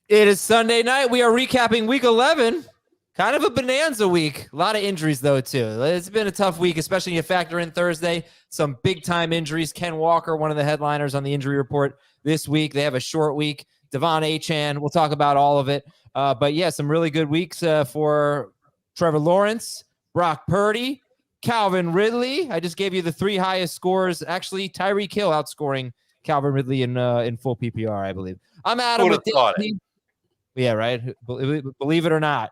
It is Sunday night. We are recapping week 11. Kind of a bonanza week. A lot of injuries, though, too. It's been a tough week, especially when you factor in Thursday. Some big-time injuries. Ken Walker, one of the headliners on the injury report this week. They have a short week. Devon Achane. We'll talk about all of it. But, yeah, some really good weeks for Trevor Lawrence, Brock Purdy, Calvin Ridley. I just gave you the three highest scores. Actually, Tyreek Hill outscoring Calvin Ridley in full PPR, I believe. I'm Adam with Dave. Yeah, right. Believe it or not.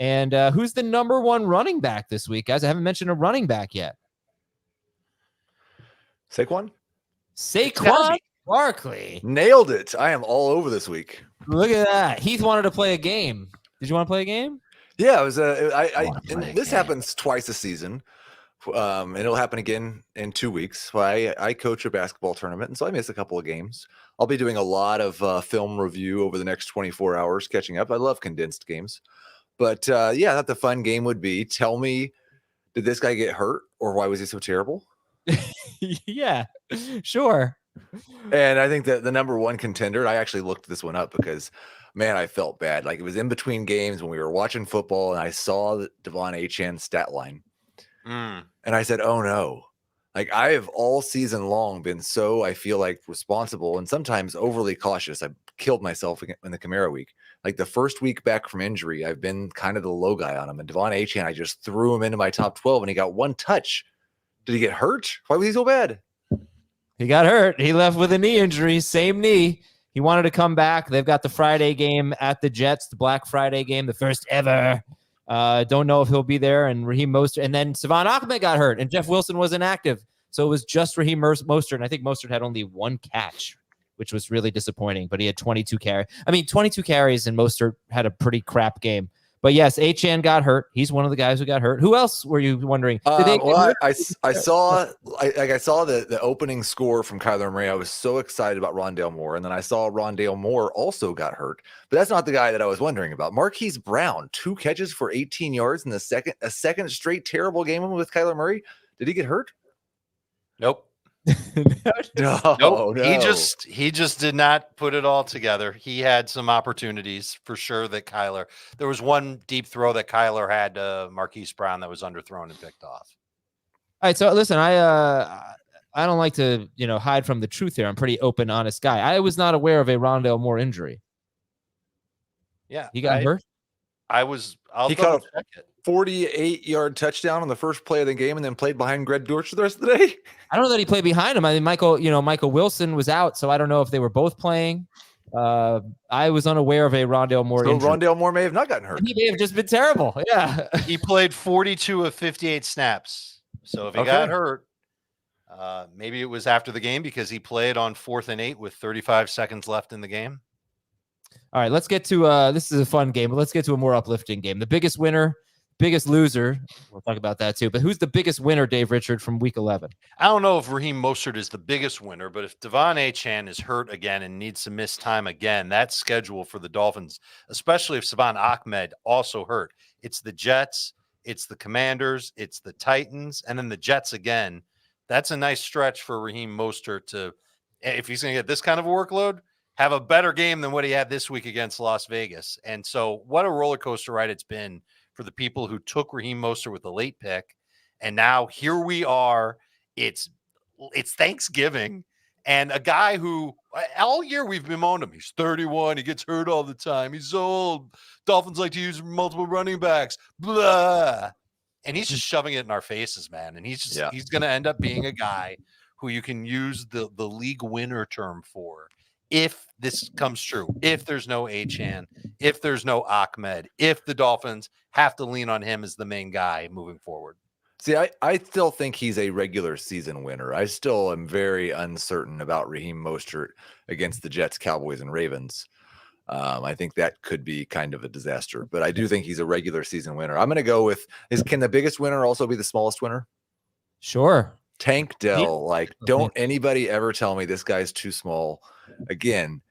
And who's the number one running back this week, guys? I haven't mentioned a running back yet. Saquon Barkley. Nailed it. I am all over this week. Look at that. Heath wanted to play a game. Did you want to play a game? Yeah, it was this happens twice a season. And it'll happen again in 2 weeks. I coach a basketball tournament, and so I miss a couple of games. I'll be doing a lot of film review over the next 24 hours, catching up. I love condensed games. But, I thought the fun game would be, tell me, did this guy get hurt, or why was he so terrible? Yeah, sure. And I think that the number one contender, I actually looked this one up because, man, I felt bad. Like, it was in between games when we were watching football, and I saw the Devon Achane stat line. And I said, oh, no. Like, I have all season long been so, I feel like, responsible and sometimes overly cautious. I killed myself in the Kamara week. Like, the first week back from injury, I've been kind of the low guy on him. And Devon Achane, I just threw him into my top 12, and he got one touch. Did he get hurt? Why was he so bad? He got hurt. He left with a knee injury, same knee. He wanted to come back. They've got the Friday game at the Jets, the Black Friday game, the first ever. Don't know if he'll be there. And Raheem Mostert, and then Savon Ahmed got hurt, and Jeff Wilson was inactive. So it was just Raheem Mostert, and I think Mostert had only one catch, which was really disappointing. But he had 22 carries. 22 carries, and Mostert had a pretty crap game. But yes, Achane got hurt. He's one of the guys who got hurt. Who else were you wondering? I saw the opening score from Kyler Murray. I was so excited about Rondale Moore, and then I saw Rondale Moore also got hurt. But that's not the guy that I was wondering about. Marquise Brown, 2 catches for 18 yards in a second straight terrible game with Kyler Murray. Did he get hurt? Nope. No. He just did not put it all together. He had some opportunities for sure there was one deep throw that Kyler had Marquise Brown that was underthrown and picked off. All right, so listen, I don't like to hide from the truth here. I'm a pretty open, honest guy. I was not aware of a Rondale Moore injury. Yeah, he got hurt. He caught a 48-yard touchdown on the first play of the game, and then played behind Greg Dortch the rest of the day. I don't know that he played behind him. I mean, Michael Wilson was out, so I don't know if they were both playing. I was unaware of a Rondale Moore injury. Rondale Moore may have not gotten hurt. He may have just been terrible. Yeah. He played 42 of 58 snaps. So if he got hurt, maybe it was after the game because he played on 4th and 8 with 35 seconds left in the game. All right, let's get to this is a fun game, but let's get to a more uplifting game. The biggest winner, biggest loser. We'll talk about that too. But who's the biggest winner, Dave Richard, from week 11? I don't know if Raheem Mostert is the biggest winner, but if Devon Achane is hurt again and needs to miss time again, that's schedule for the Dolphins, especially if Savon Ahmed also hurt. It's the Jets, it's the Commanders, it's the Titans, and then the Jets again. That's a nice stretch for Raheem Mostert to, if he's going to get this kind of a workload, have a better game than what he had this week against Las Vegas. And so what a roller coaster ride it's been for the people who took Raheem Mostert with the late pick. And now here we are. It's Thanksgiving. And a guy who all year we've bemoaned him. He's 31. He gets hurt all the time. He's old. Dolphins like to use multiple running backs. Blah. And he's just shoving it in our faces, man. And he's going to end up being a guy who you can use the league winner term for. If this comes true, if there's no Achane, if there's no Ahmed, if the Dolphins have to lean on him as the main guy moving forward. See, I still think he's a regular season winner. I still am very uncertain about Raheem Mostert against the Jets, Cowboys, and Ravens. I think that could be kind of a disaster, but I do think he's a regular season winner. I'm going to go with, can the biggest winner also be the smallest winner? Sure. Tank Dell. Don't anybody ever tell me this guy's too small. Again,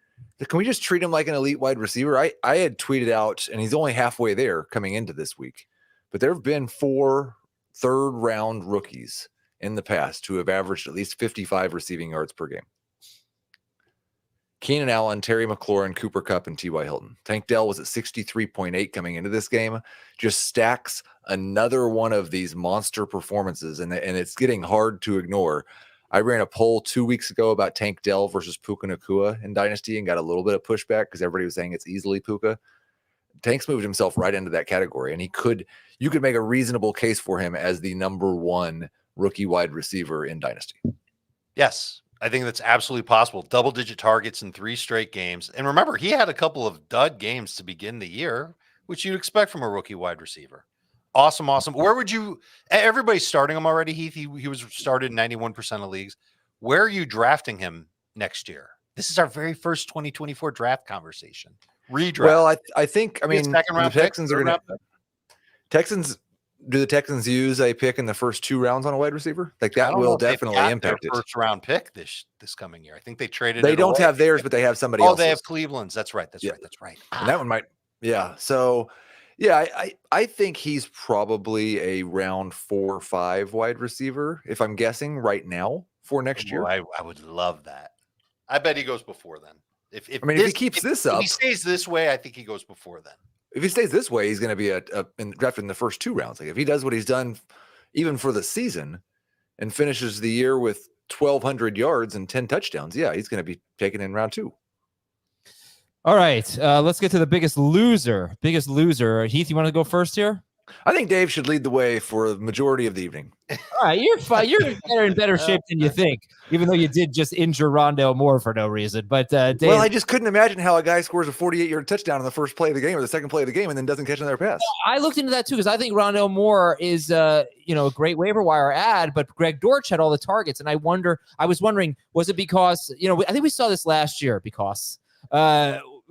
can we just treat him like an elite wide receiver? I had tweeted out, and he's only halfway there coming into this week, but there have been 4 third-round rookies in the past who have averaged at least 55 receiving yards per game. Keenan Allen, Terry McLaurin, Cooper Kupp, and T.Y. Hilton. Tank Dell was at 63.8 coming into this game. Just stacks another one of these monster performances, and it's getting hard to ignore. I ran a poll 2 weeks ago about Tank Dell versus Puka Nacua in Dynasty and got a little bit of pushback because everybody was saying it's easily Puka. Tank's moved himself right into that category, and you could make a reasonable case for him as the number one rookie wide receiver in Dynasty. Yes, I think that's absolutely possible. Double-digit targets in 3 straight games. And remember, he had a couple of dud games to begin the year, which you'd expect from a rookie wide receiver. Awesome. Where would you – everybody's starting him already, Heath. He was started in 91% of leagues. Where are you drafting him next year? This is our very first 2024 draft conversation. Redraft. Well, I think – I mean, the Texans are going to – do the Texans use a pick in the first 2 rounds on a wide receiver? Like that will definitely impact it. First round pick this coming year. I think they traded. They don't have theirs, but they have somebody else. Oh, they have Cleveland's. That's right. That's right. And that one might. Yeah. So, yeah, I think he's probably a round 4 or 5 wide receiver, if I'm guessing right now for next year. I would love that. I bet he goes before then. If he keeps this up, if he stays this way, I think he goes before then. If he stays this way, he's going to be drafted in the first 2 rounds. Like if he does what he's done, even for the season, and finishes the year with 1,200 yards and 10 touchdowns, yeah, he's going to be taken in round 2. All right, let's get to the biggest loser. Heath, you want to go first here? I think Dave should lead the way for the majority of the evening. All right, you're fine. You're in better shape than you think, even though you did just injure Rondale Moore for no reason. But Dave, well, I just couldn't imagine how a guy scores a 48-yard touchdown on the first play of the game or the second play of the game and then doesn't catch another pass. I looked into that too because I think Rondale Moore is a great waiver wire ad, but Greg Dortch had all the targets, and I was wondering, was it because I think we saw this last year because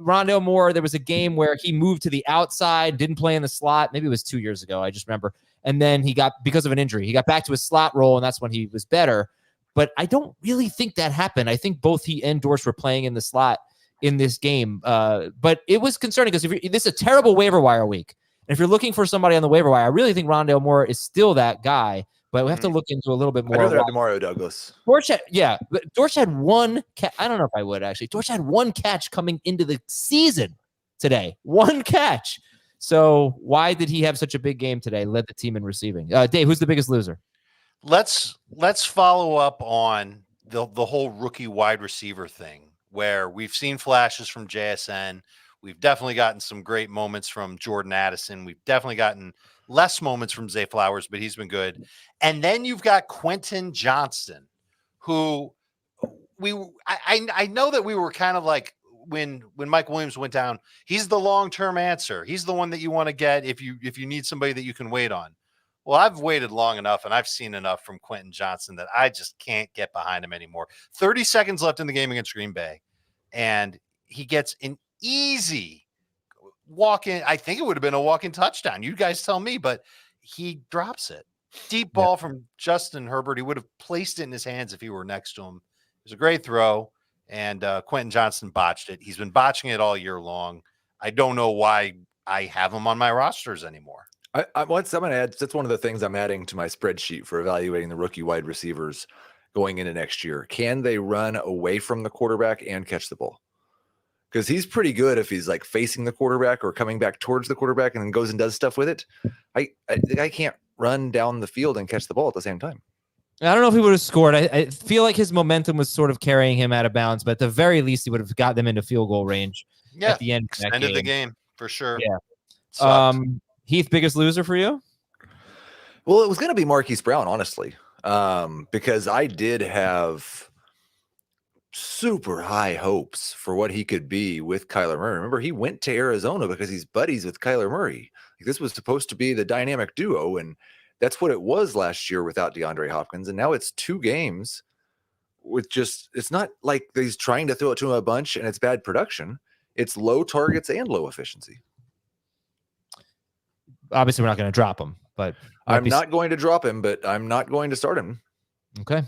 Rondale Moore, there was a game where he moved to the outside, didn't play in the slot. Maybe it was 2 years ago. I just remember. And then because of an injury, he got back to his slot role, and that's when he was better. But I don't really think that happened. I think both he and Dortch were playing in the slot in this game. But it was concerning because this is a terrible waiver wire week. And if you're looking for somebody on the waiver wire, I really think Rondale Moore is still that guy. But we have to look into a little bit more. I'd rather have Demario Douglas. Dortch had one catch. I don't know if I would actually. Dortch had one catch coming into the season today. One catch. So why did he have such a big game today? Led the team in receiving. Dave, who's the biggest loser? Let's follow up on the whole rookie wide receiver thing, where we've seen flashes from JSN. We've definitely gotten some great moments from Jordan Addison. We've definitely gotten less moments from Zay Flowers, but he's been good. And then you've got Quentin Johnston, who I know that we were kind of like when Mike Williams went down, he's the long-term answer. He's the one that you want to get if you need somebody that you can wait on. Well, I've waited long enough and I've seen enough from Quentin Johnston that I just can't get behind him anymore. 30 seconds left in the game against Green Bay, and he gets an easy walk-in. I think it would have been a walk-in touchdown. You guys tell me, but he drops it. Deep ball from Justin Herbert. He would have placed it in his hands if he were next to him. It was a great throw, and Quentin Johnston botched it. He's been botching it all year long. I don't know why I have him on my rosters anymore. I'm going to add, that's one of the things I'm adding to my spreadsheet for evaluating the rookie wide receivers going into next year. Can they run away from the quarterback and catch the ball? Because he's pretty good if he's like facing the quarterback or coming back towards the quarterback and then goes and does stuff with it. I can't run down the field and catch the ball at the same time. I don't know if he would have scored. I feel like his momentum was sort of carrying him out of bounds, but at the very least, he would have got them into field goal range at the end of that extended game. the game for sure. Yeah. Heath, biggest loser for you? Well, it was going to be Marquise Brown, honestly, because I did have super high hopes for what he could be with Kyler Murray. Remember, he went to Arizona because he's buddies with Kyler Murray. Like, this was supposed to be the dynamic duo, and that's what it was last year without DeAndre Hopkins. And now it's 2 games with it's not like he's trying to throw it to him a bunch and it's bad production. It's low targets and low efficiency. Obviously, we're not going to drop him, but I'm not going to drop him, but I'm not going to start him. Okay.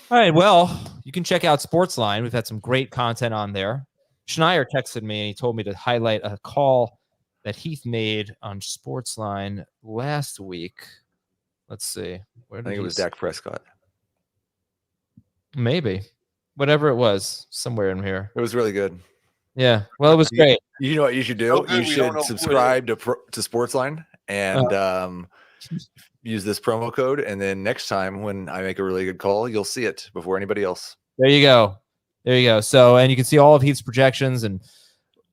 All right. Well, you can check out Sportsline. We've had some great content on there. Schneier texted me and he told me to highlight a call that Heath made on Sportsline last week. Let's see. I think it was Dak Prescott. Maybe. whatever it was, somewhere in here. It was really good. Yeah. Well, it was great. You know what you should do? So good, You we don't should know subscribe to Sportsline and use this promo code. And then next time when I make a really good call, you'll see it before anybody else. There you go. There you go. So, and you can see all of Heath's projections, and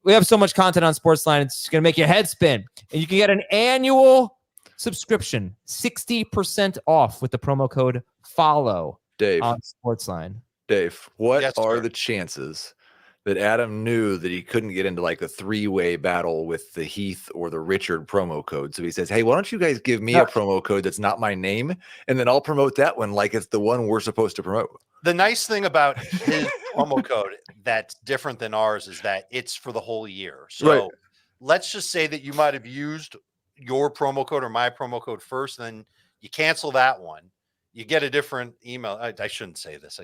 we have so much content on Sportsline. It's going to make your head spin. And you can get an annual subscription, 60% off with the promo code FOLLOW Dave, on Sportsline. Dave, what Yes, are sir. the chances that Adam knew that he couldn't get into like the three-way battle with the Heath or the Richard promo code? So he says, hey, why don't you guys give me a promo code that's not my name, and then I'll promote that one like it's the one we're supposed to promote. The nice thing about his promo code that's different than ours is that it's for the whole year. So Right. let's just say that you might have used your promo code or my promo code first, and then you cancel that one. You get a different email. I shouldn't say this.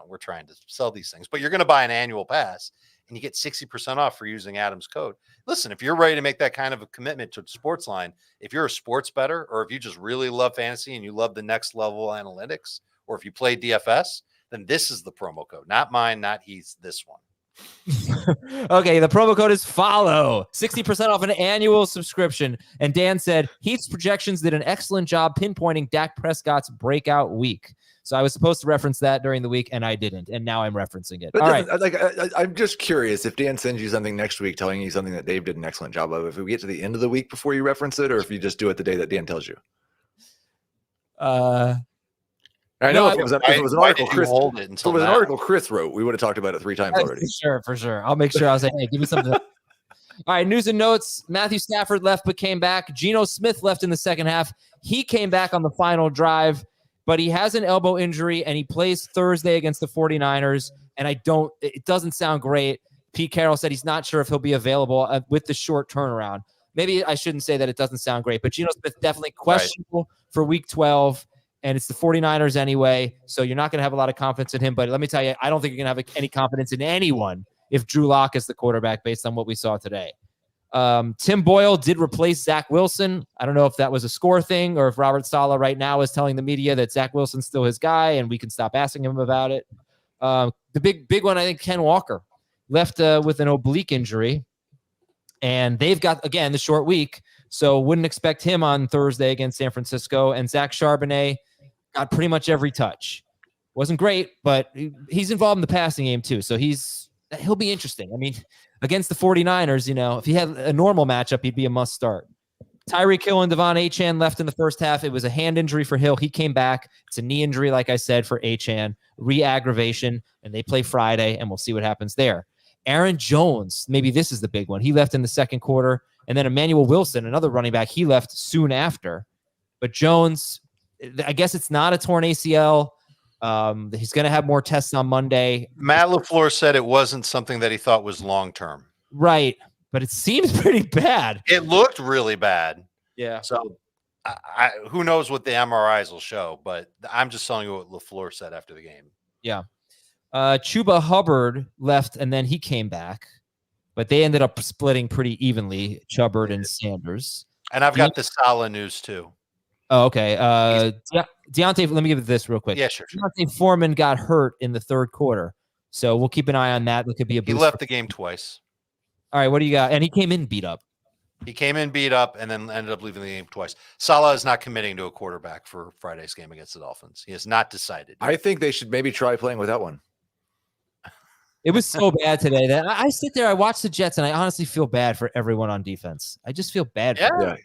We're trying to sell these things, but you're going to buy an annual pass and you get 60% off for using Adam's code. Listen, if you're ready to make that kind of a commitment to Sportsline, if you're a sports bettor, or if you just really love fantasy and you love the next level analytics, or if you play DFS, then this is the promo code. Not mine, not Heath's, this one. Okay, the promo code is FOLLOW, 60% off an annual subscription. And Dan said Heath's projections did an excellent job pinpointing Dak Prescott's breakout week. So I was supposed to reference that during the week, and I didn't. And now I'm referencing it. But all right. I'm just curious if Dan sends you something next week telling you something that Dave did an excellent job of, if we get to the end of the week before you reference it, or if you just do it the day that Dan tells you. I know if it was an article Chris wrote, we would have talked about it 3 times already. For sure. I'll make sure I'll say, hey, give me something. All right, news and notes. Matthew Stafford left but came back. Geno Smith left in the second half. He came back on the final drive, but he has an elbow injury, and he plays Thursday against the 49ers, and it doesn't sound great. Pete Carroll said he's not sure if he'll be available with the short turnaround. Maybe I shouldn't say that it doesn't sound great, but Geno Smith definitely questionable for week 12. And it's the 49ers anyway, so you're not going to have a lot of confidence in him. But let me tell you, I don't think you're going to have any confidence in anyone if Drew Lock is the quarterback based on what we saw today. Tim Boyle did replace Zach Wilson. I don't know if that was a score thing or if Robert Saleh right now is telling the media that Zach Wilson's still his guy and we can stop asking him about it. The big one, I think, Ken Walker left with an oblique injury. And they've got, again, the short week, so wouldn't expect him on Thursday against San Francisco. And Zach Charbonnet got pretty much every touch. Wasn't great, but he's involved in the passing game too. So he'll be interesting. I mean, against the 49ers, if he had a normal matchup, he'd be a must start. Tyreek Hill and Devon Achane left in the first half. It was a hand injury for Hill. He came back. It's a knee injury, like I said, for Achane. Re-aggravation, and they play Friday, and we'll see what happens there. Aaron Jones, maybe this is the big one. He left in the second quarter. And then Emmanuel Wilson, another running back, he left soon after. But Jones, I guess it's not a torn ACL. He's going to have more tests on Monday. Matt LaFleur said it wasn't something that he thought was long-term. Right. But it seems pretty bad. It looked really bad. Yeah. So who knows what the MRIs will show, but I'm just telling you what LaFleur said after the game. Yeah. Chuba Hubbard left, and then he came back. But they ended up splitting pretty evenly, Chubbard and Sanders. And I've got the Saleh news, too. Oh, okay. Deontay, let me give it this real quick. Yeah, sure. Deontay Foreman got hurt in the third quarter. So we'll keep an eye on that. That could be a boost. He left the game twice. All right, what do you got? And he came in beat up. He came in beat up and then ended up leaving the game twice. Saleh is not committing to a quarterback for Friday's game against the Dolphins. He has not decided. I think they should maybe try playing without one. It was so bad today that I sit there, I watch the Jets, and I honestly feel bad for everyone on defense. I just feel bad for them.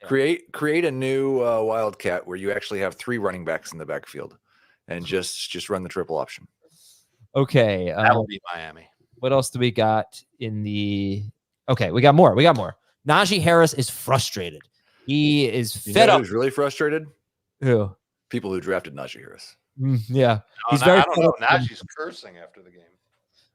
Yeah. Create a new Wildcat where you actually have 3 running backs in the backfield and just run the triple option. Okay. That will be Miami. What else do we got in the – okay, we got more. Najee Harris is frustrated. He is fed up. Who's really frustrated? Who? People who drafted Najee Harris. Yeah. He's very I don't know. Najee's cursing after the game.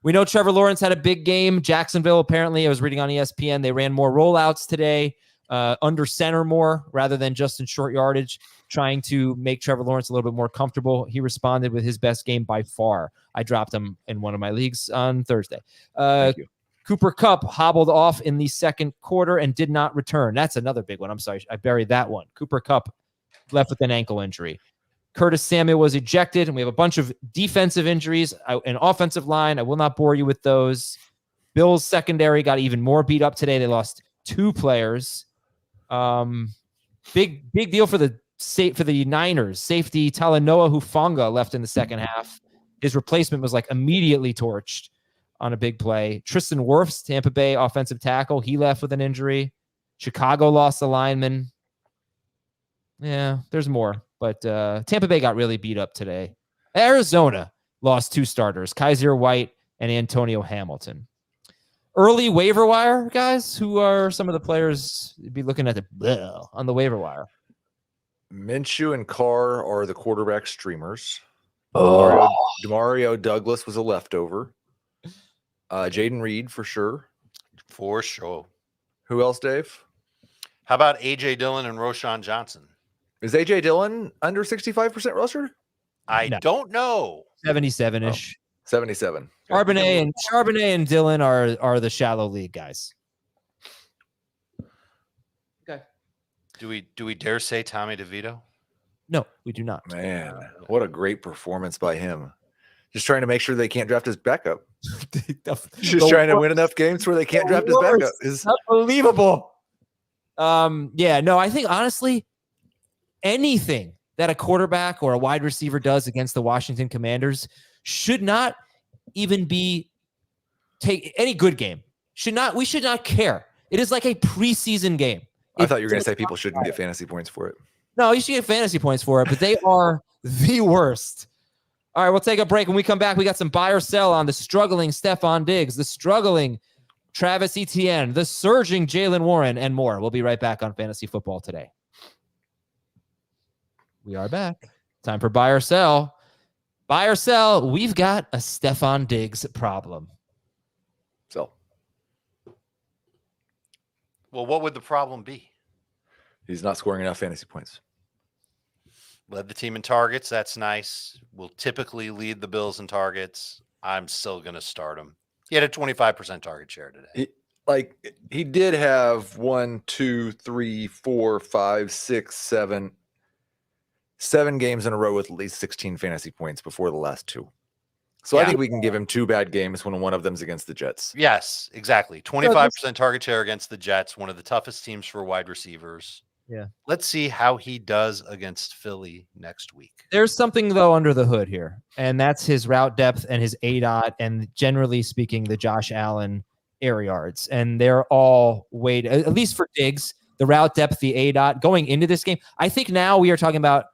We know Trevor Lawrence had a big game. Jacksonville, apparently, I was reading on ESPN, they ran more rollouts today, under center more rather than just in short yardage, trying to make Trevor Lawrence a little bit more comfortable. He responded with his best game by far. I dropped him in one of my leagues on Thursday. Thank you. Cooper Kupp hobbled off in the second quarter and did not return. That's another big one. I'm sorry. I buried that one. Cooper Kupp left with an ankle injury. Curtis Samuel was ejected, and we have a bunch of defensive injuries and offensive line. I will not bore you with those. Bills secondary got even more beat up today. They lost 2 players. Big deal for the Niners. Safety Talanoa Hufanga left in the second half. His replacement was like immediately torched on a big play. Tristan Wirfs, Tampa Bay offensive tackle, he left with an injury. Chicago lost a lineman. Yeah, there's more, but Tampa Bay got really beat up today. Arizona lost 2 starters, Kaiser White and Antonio Hamilton. Early waiver wire, guys. Who are some of the players you'd be looking at on the waiver wire? Minshew and Carr are the quarterback streamers. Oh. Demario Douglas was a leftover. Jaden Reed for sure. For sure. Who else, Dave? How about A.J. Dillon and Roshan Johnson? Is A.J. Dillon under 65% rostered? I don't know. 77-ish. 77. Charbonnet and Dillon are the shallow league guys. Okay. Do we dare say Tommy DeVito? No, we do not. Man, what a great performance by him. Just trying to make sure they can't draft his backup. Just trying to win enough games where they can't draft his backup. Is unbelievable. I think honestly, anything that a quarterback or a wide receiver does against the Washington Commanders should not even be any good game. We should not care. It is like a preseason game. I thought you were going to say people shouldn't get fantasy points for it. No, you should get fantasy points for it, but they are the worst. All right, we'll take a break. When we come back, we got some buy or sell on the struggling Stephon Diggs, the struggling Travis Etienne, the surging Jalen Warren, and more. We'll be right back on Fantasy Football Today. We are back. Time for buy or sell. Buy or sell, we've got a Stephon Diggs problem. So. Well, what would the problem be? He's not scoring enough fantasy points. Led the team in targets. That's nice. Will typically lead the Bills in targets. I'm still going to start him. He had a 25% target share today. He did have 1, 2, 3, 4, 5, 6, 7 games in a row with at least 16 fantasy points before the last 2. So I think we can give him 2 bad games when one of them's against the Jets. Yes, exactly. 25% target share against the Jets, one of the toughest teams for wide receivers. Yeah. Let's see how he does against Philly next week. There's something, though, under the hood here, and that's his route depth and his ADOT and, generally speaking, the Josh Allen air yards. And they're all weighted, at least for Diggs, the route depth, the ADOT. Going into this game, I think now we are talking about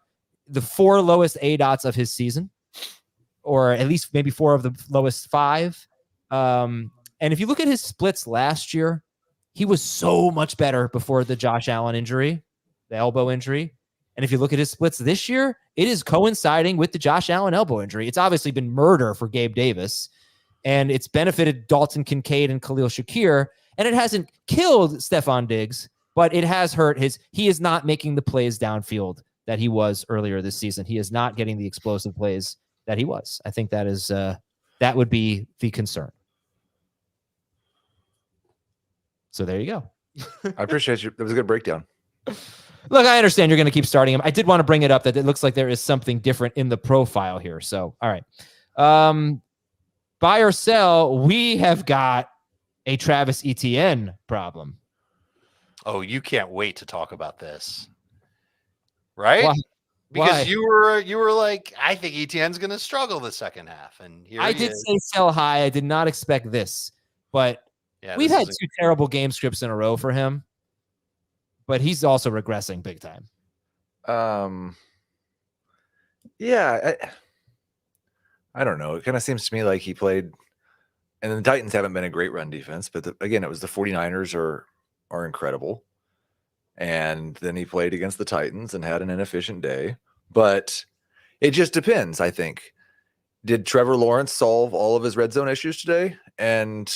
the 4 lowest ADOTs of his season, or at least maybe 4 of the lowest 5. And if you look at his splits last year, he was so much better before the Josh Allen injury, the elbow injury. And if you look at his splits this year, it is coinciding with the Josh Allen elbow injury. It's obviously been murder for Gabe Davis, and it's benefited Dalton Kincaid and Khalil Shakir, and it hasn't killed Stephon Diggs, but it has hurt he is not making the plays downfield that he was earlier this season. He is not getting the explosive plays that he was. I think that is that would be the concern. So there you go. I appreciate you. That was a good breakdown. Look, I understand you're going to keep starting him. I did want to bring it up that it looks like there is something different in the profile here. So, all right. Buy or sell, we have got a Travis Etienne problem. Oh, you can't wait to talk about this. Right? Why? Because you were like, I think Etienne's going to struggle the second half. And here I did say sell high. I did not expect this, but we've had 2 terrible game scripts in a row for him, but he's also regressing big time. Yeah, I don't know. It kind of seems to me like he played, and the Titans haven't been a great run defense, but again, it was the 49ers are incredible. And then he played against the Titans and had an inefficient day. But it just depends, I think. Did Trevor Lawrence solve all of his red zone issues today? And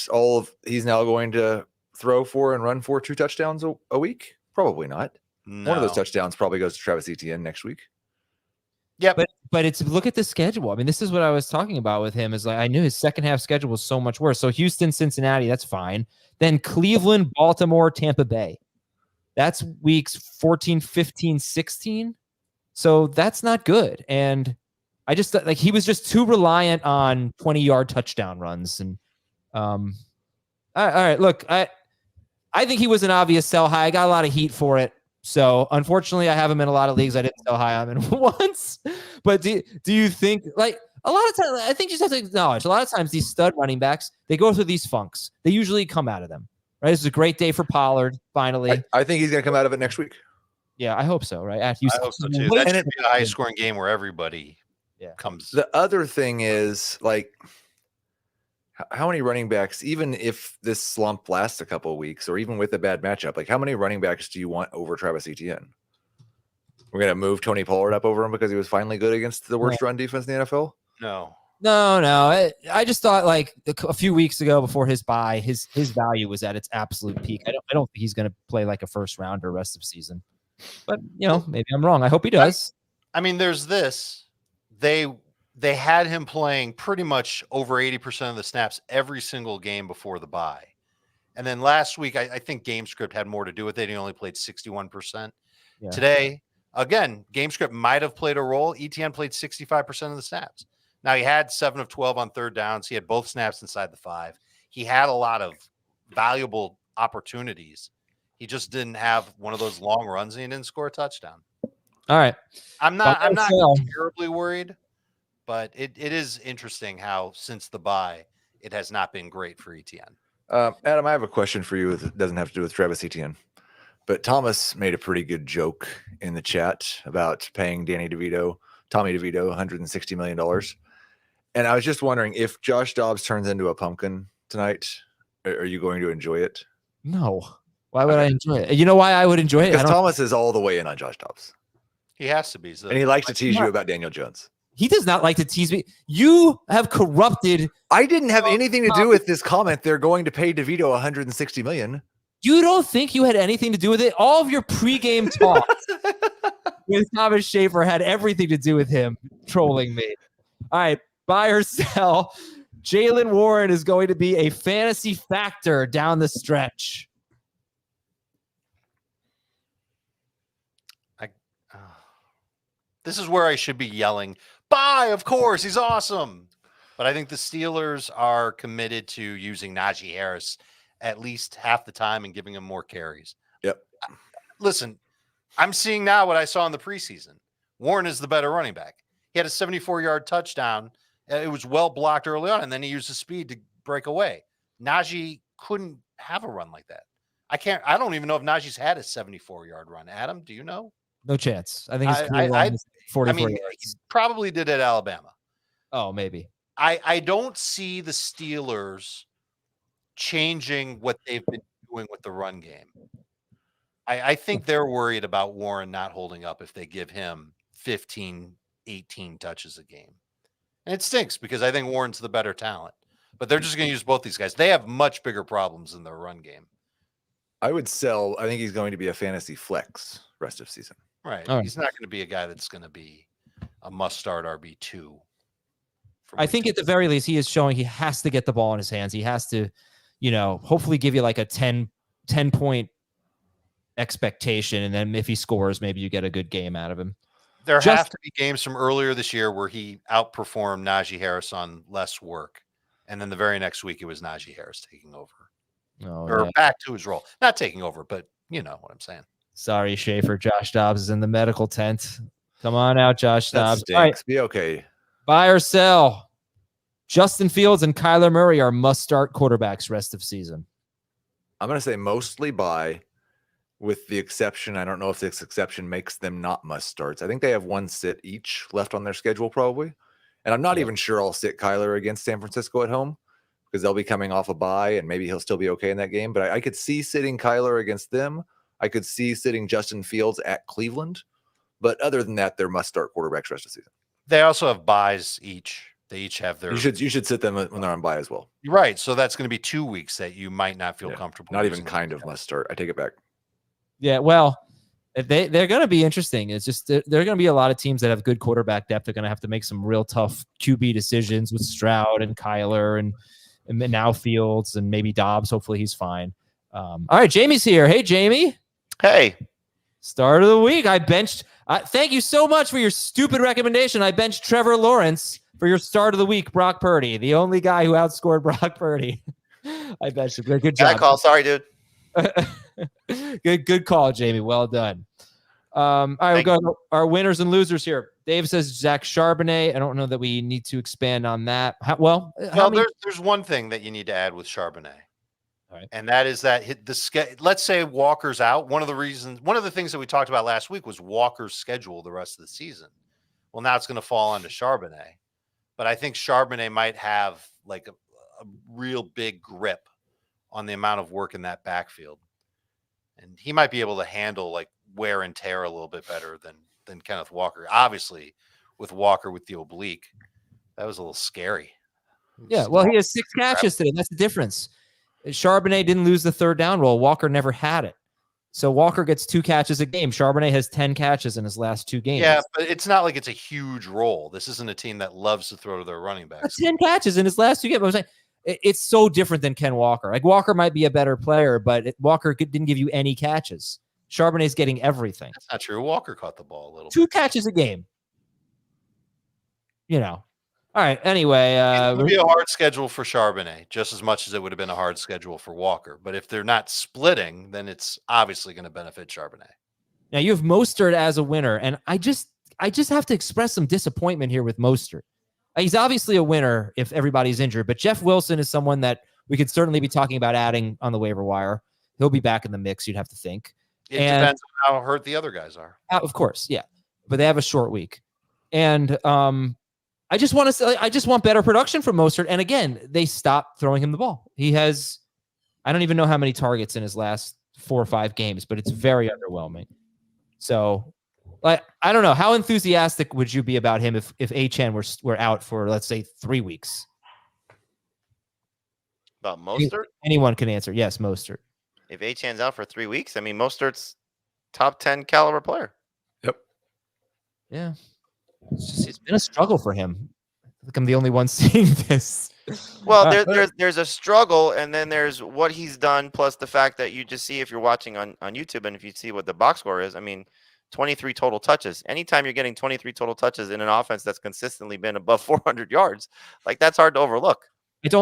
he's now going to throw for and run for 2 touchdowns a week? Probably not. No. One of those touchdowns probably goes to Travis Etienne next week. Yeah, but it's look at the schedule. I mean, this is what I was talking about with him. Is like I knew his second half schedule was so much worse. So Houston, Cincinnati, that's fine. Then Cleveland, Baltimore, Tampa Bay. That's weeks 14, 15, 16. So that's not good. And I just like he was just too reliant on 20-yard touchdown runs. And all right, look, I think he was an obvious sell high. I got a lot of heat for it. So unfortunately, I have him in a lot of leagues. I didn't sell high on him once. But do you think like a lot of times, I think you just have to acknowledge a lot of times these stud running backs, they go through these funks. They usually come out of them. Right. This is a great day for Pollard. Finally, I think he's going to come out of it next week. Yeah, I hope so. Right. At Houston. I hope so too. That should be a high scoring game where everybody comes. The other thing is like, how many running backs, even if this slump lasts a couple of weeks or even with a bad matchup, like how many running backs do you want over Travis Etienne? We're going to move Tony Pollard up over him because he was finally good against the worst run defense in the NFL? No. I just thought like a few weeks ago before his bye, his value was at its absolute peak. I don't think he's going to play like a first rounder rest of season. But, maybe I'm wrong. I hope he does. I mean, there's this. They had him playing pretty much over 80% of the snaps every single game before the bye. And then last week, I think GameScript had more to do with it. He only played 61%. Yeah. Today, again, GameScript might have played a role. ETN played 65% of the snaps. Now, he had 7 of 12 on third downs. He had both snaps inside the 5. He had a lot of valuable opportunities. He just didn't have one of those long runs and he didn't score a touchdown. All right. I'm not terribly worried. But it is interesting how since the bye, it has not been great for Etienne. Adam, I have a question for you. It doesn't have to do with Travis Etienne. But Thomas made a pretty good joke in the chat about paying Tommy DeVito, $160 million. And I was just wondering if Josh Dobbs turns into a pumpkin tonight, are you going to enjoy it? No. Why would I enjoy it? You know why I would enjoy it? Because Thomas is all the way in on Josh Dobbs. He has to be. So. And he likes to tease you about Daniel Jones. He does not like to tease me. You have corrupted. I didn't have anything to do with this comment. They're going to pay DeVito $160 million. You don't think you had anything to do with it? All of your pregame talk with Thomas Schaefer had everything to do with him trolling me. All right, buy or sell. Jaylen Warren is going to be a fantasy factor down the stretch. This is where I should be yelling, buy, of course, he's awesome. But I think the Steelers are committed to using Najee Harris at least half the time and giving him more carries. Yep. Listen, I'm seeing now what I saw in the preseason. Warren is the better running back. He had a 74-yard touchdown. It was well blocked early on, and then he used his speed to break away. Najee couldn't have a run like that. I don't even know if Najee's had a 74-yard run. Adam, do you know? No chance. I think it's 44 yards. He probably did at Alabama. Oh, maybe. I don't see the Steelers changing what they've been doing with the run game. I think they're worried about Warren not holding up if they give him 15, 18 touches a game. And it stinks because I think Warren's the better talent. But they're just going to use both these guys. They have much bigger problems in their run game. I would sell. I think he's going to be a fantasy flex rest of season. Right. He's not going to be a guy that's going to be a must-start RB2. I think at the very least, he is showing he has to get the ball in his hands. He has to, hopefully give you like a 10-point expectation. And then if he scores, maybe you get a good game out of him. There have to be games from earlier this year where he outperformed Najee Harris on less work. And then the very next week, it was Najee Harris taking over. Back to his role. Not taking over, but you know what I'm saying. Sorry, Schaefer. Josh Dobbs is in the medical tent. Come on out, Josh Dobbs. All right. Be okay. Buy or sell. Justin Fields and Kyler Murray are must-start quarterbacks rest of season. I'm going to say mostly buy, with the exception. I don't know if this exception makes them not must-starts. I think they have one sit each left on their schedule probably. And I'm not even sure I'll sit Kyler against San Francisco at home because they'll be coming off a bye and maybe he'll still be okay in that game. But I could see sitting Kyler against them. I could see sitting Justin Fields at Cleveland. But other than that, they're must-start quarterbacks rest of the season. They also have buys each. They each have their. You should sit them when they're on bye as well. Right. So that's going to be 2 weeks that you might not feel comfortable. Not even kind of must start. I take it back. Yeah. Well, they're going to be interesting. It's just there are going to be a lot of teams that have good quarterback depth. They're going to have to make some real tough QB decisions with Stroud and Kyler and now Fields and maybe Dobbs. Hopefully he's fine. All right. Jamie's here. Hey, Jamie. Hey. Start of the week. I benched Thank you so much for your stupid recommendation. I benched Trevor Lawrence for your start of the week, Brock Purdy, the only guy who outscored Brock Purdy. I benched him. Good job. Bad call. Sorry, dude. Good call, Jamie. Well done. All right, we'll go to our winners and losers here. Dave says Zach Charbonnet. I don't know that we need to expand on that. There's one thing that you need to add with Charbonnet. All right. And that is that let's say Walker's out. One of the things that we talked about last week was Walker's schedule the rest of the season. Well, now it's going to fall onto Charbonnet. But I think Charbonnet might have like a real big grip on the amount of work in that backfield. And he might be able to handle like wear and tear a little bit better than Kenneth Walker. Obviously, with Walker with the oblique, that was a little scary. Yeah, well, he has 6 catches today. That's the difference. Charbonnet didn't lose the third down role. Walker never had it. So Walker gets 2 catches a game. Charbonnet has 10 catches in his last 2 games. Yeah, but it's not like it's a huge role. This isn't a team that loves to throw to their running backs. 10 catches in his last 2 games. I was like, it's so different than Ken Walker. Like Walker might be a better player, but Walker didn't give you any catches. Charbonnet's getting everything. That's not true. Walker caught the ball a little 2 catches a game. You know. All right. Anyway, it would be a hard schedule for Charbonnet, just as much as it would have been a hard schedule for Walker. But if they're not splitting, then it's obviously going to benefit Charbonnet. Now you have Mostert as a winner, and I just have to express some disappointment here with Mostert. He's obviously a winner if everybody's injured, but Jeff Wilson is someone that we could certainly be talking about adding on the waiver wire. He'll be back in the mix, you'd have to think. It depends on how hurt the other guys are. Of course, yeah. But they have a short week. And I just want better production from Mostert. And again, they stopped throwing him the ball. He has, I don't even know how many targets in his last 4 or 5 games, but it's very underwhelming. So, like, I don't know. How enthusiastic would you be about him if Achane were out for, let's say, 3 weeks? About Mostert? Anyone can answer. Yes, Mostert. If Achane's out for 3 weeks, I mean, Mostert's top 10 caliber player. Yep. Yeah. It's been a struggle for him. I think I'm the only one seeing this. Well, there's a struggle, and then there's what he's done, plus the fact that you just see if you're watching on YouTube, and if you see what the box score is, I mean, 23 total touches. Anytime you're getting 23 total touches in an offense that's consistently been above 400 yards, like that's hard to overlook.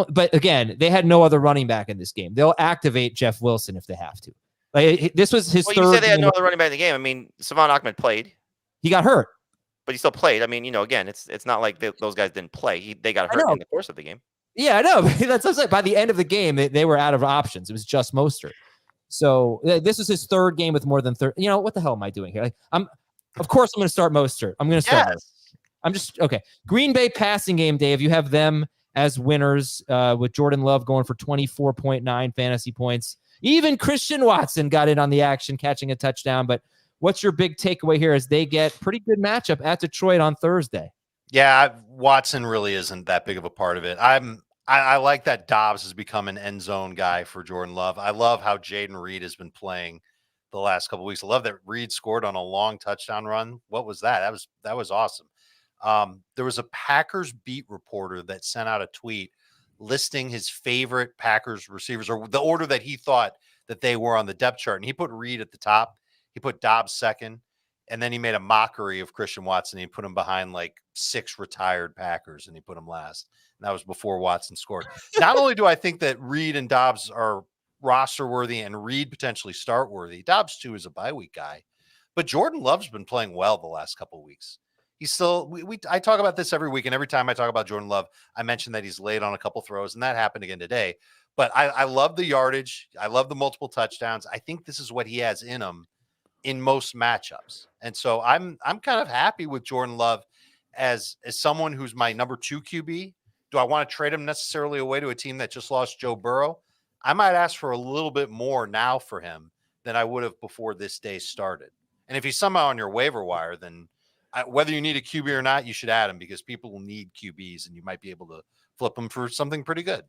But again, they had no other running back in this game. They'll activate Jeff Wilson if they have to. Like this was his third. You said they had no other running back in the game. I mean, Savon Ahmed played. He got hurt, but he still played. I mean, again, it's not like those guys didn't play. They got hurt in the course of the game. Yeah, I know. That's what I'm saying. By the end of the game, they were out of options. It was just Mostert. So this is his third game with more than 30. What the hell am I doing here? Of course, I'm going to start Mostert. I'm going to start. Yes. I'm just okay. Green Bay passing game, Dave. You have them as winners with Jordan Love going for 24.9 fantasy points. Even Christian Watson got in on the action, catching a touchdown. But what's your big takeaway here as they get pretty good matchup at Detroit on Thursday? Yeah, Watson really isn't that big of a part of it. I like that Dobbs has become an end zone guy for Jordan Love. I love how Jaden Reed has been playing the last couple of weeks. I love that Reed scored on a long touchdown run. What was that? That was awesome. There was a Packers beat reporter that sent out a tweet listing his favorite Packers receivers, or the order that he thought that they were on the depth chart. And he put Reed at the top. He put Dobbs second. And then he made a mockery of Christian Watson. He put him behind like 6 retired Packers, and he put him last. And that was before Watson scored. Not only do I think that Reed and Dobbs are roster worthy and Reed potentially start worthy, Dobbs too is a bye week guy, but Jordan Love's been playing well the last couple of weeks. He's still, I talk about this every week, and every time I talk about Jordan Love, I mention that he's late on a couple throws, and that happened again today. But I love the yardage. I love the multiple touchdowns. I think this is what he has in him in most matchups. And so I'm kind of happy with Jordan Love as someone who's my number 2 QB. Do I want to trade him necessarily away to a team that just lost Joe Burrow? I might ask for a little bit more now for him than I would have before this day started. And if he's somehow on your waiver wire, then whether you need a QB or not, you should add him, because people will need QBs, and you might be able to flip them for something pretty good.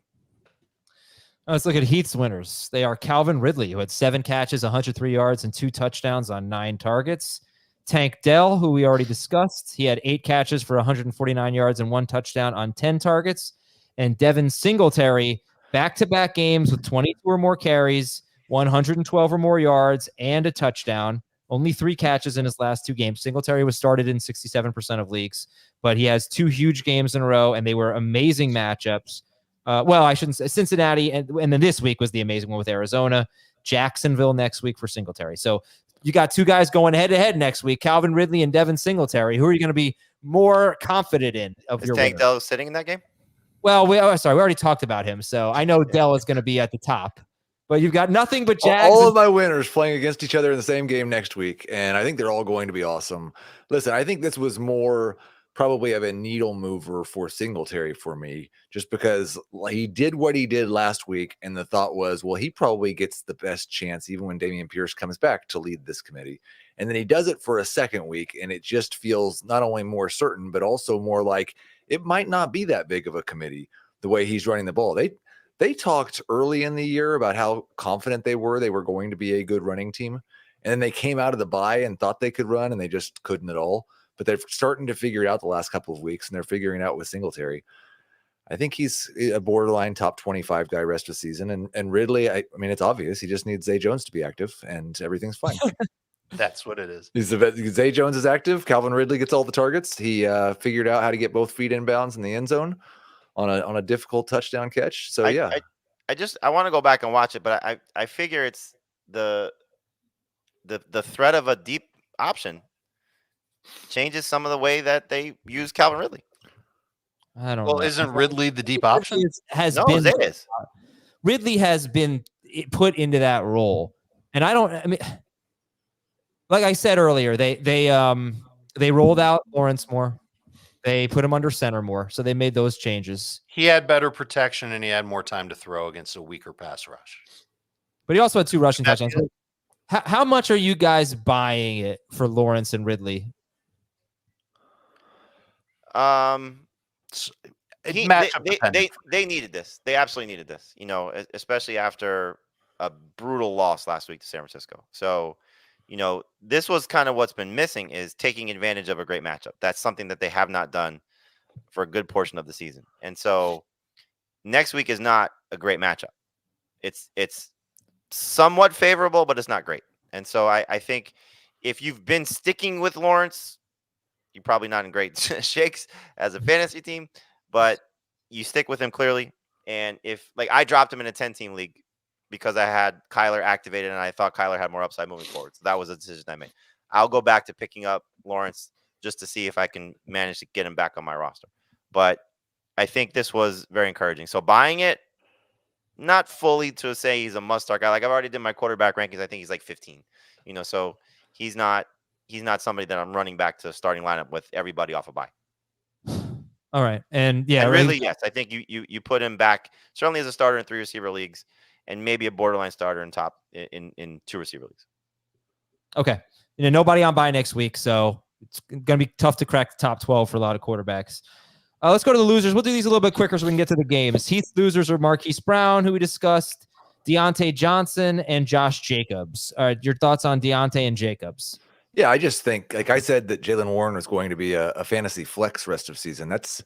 Let's look at Heath's winners. They are Calvin Ridley, who had 7 catches, 103 yards, and 2 touchdowns on 9 targets. Tank Dell, who we already discussed. He had 8 catches for 149 yards and 1 touchdown on 10 targets. And Devin Singletary, back-to-back games with 22 or more carries, 112 or more yards, and a touchdown. Only 3 catches in his last 2 games. Singletary was started in 67% of leagues, but he has 2 huge games in a row, and they were amazing matchups. Well, I shouldn't say Cincinnati, and then this week was the amazing one with Arizona. Jacksonville next week for Singletary. So you got 2 guys going head-to-head next week, Calvin Ridley and Devin Singletary. Who are you going to be more confident in of Is your Tank winner? Dell sitting in that game? Well, we already talked about him, so I know Dell is going to be at the top. But you've got nothing but Jags. All of my winners playing against each other in the same game next week, and I think they're all going to be awesome. Listen, I think this was more probably of a needle mover for Singletary for me, just because he did what he did last week, and the thought was, well, he probably gets the best chance, even when Dameon Pierce comes back, to lead this committee. And then he does it for a second week, and it just feels not only more certain, but also more like it might not be that big of a committee the way he's running the ball. They talked early in the year about how confident they were going to be a good running team. And then they came out of the bye and thought they could run, and they just couldn't at all. But they're starting to figure it out the last couple of weeks, and they're figuring it out with Singletary. I think he's a borderline top 25 guy rest of the season. And Ridley, I mean, it's obvious. He just needs Zay Jones to be active, and everything's fine. That's what it is. Zay Jones is active. Calvin Ridley gets all the targets. He figured out how to get both feet inbounds in the end zone on a difficult touchdown catch. So yeah, I want to go back and watch it, but I figure it's the threat of a deep option changes some of the way that they use Calvin Ridley. I don't know. Well, isn't Ridley the deep option? Ridley has been put into that role, and I mean, like I said earlier, they rolled out Lawrence more. They put him under center more, so they made those changes. He had better protection, and he had more time to throw against a weaker pass rush. But he also had 2 rushing touchdowns. How much are you guys buying it for Lawrence and Ridley? They needed this. They absolutely needed this. You know, especially after a brutal loss last week to San Francisco. So, you know, this was kind of what's been missing, is taking advantage of a great matchup. That's something that they have not done for a good portion of the season. And so next week is not a great matchup. It's somewhat favorable, but it's not great. And so I think if you've been sticking with Lawrence, you're probably not in great shakes as a fantasy team, but you stick with him clearly. And if, like, I dropped him in a 10-team league because I had Kyler activated and I thought Kyler had more upside moving forward. So that was a decision I made. I'll go back to picking up Lawrence just to see if I can manage to get him back on my roster. But I think this was very encouraging. So buying it, not fully to say he's a must-start guy. Like, I've already did my quarterback rankings. I think he's like 15, you know, so he's not somebody that I'm running back to starting lineup with everybody off a bye. All right. And yeah, and really, yes, I think you put him back certainly as a starter in 3 receiver leagues, and maybe a borderline starter in 2 receiver leagues. Okay. You know, nobody on bye next week, so it's going to be tough to crack the top 12 for a lot of quarterbacks. Let's go to the losers. We'll do these a little bit quicker so we can get to the games. Heath's losers are Marquise Brown, who we discussed, Deontay Johnson, and Josh Jacobs. Your thoughts on Deontay and Jacobs? Yeah, I just think, like I said, that Jalen Warren was going to be a fantasy flex rest of season. That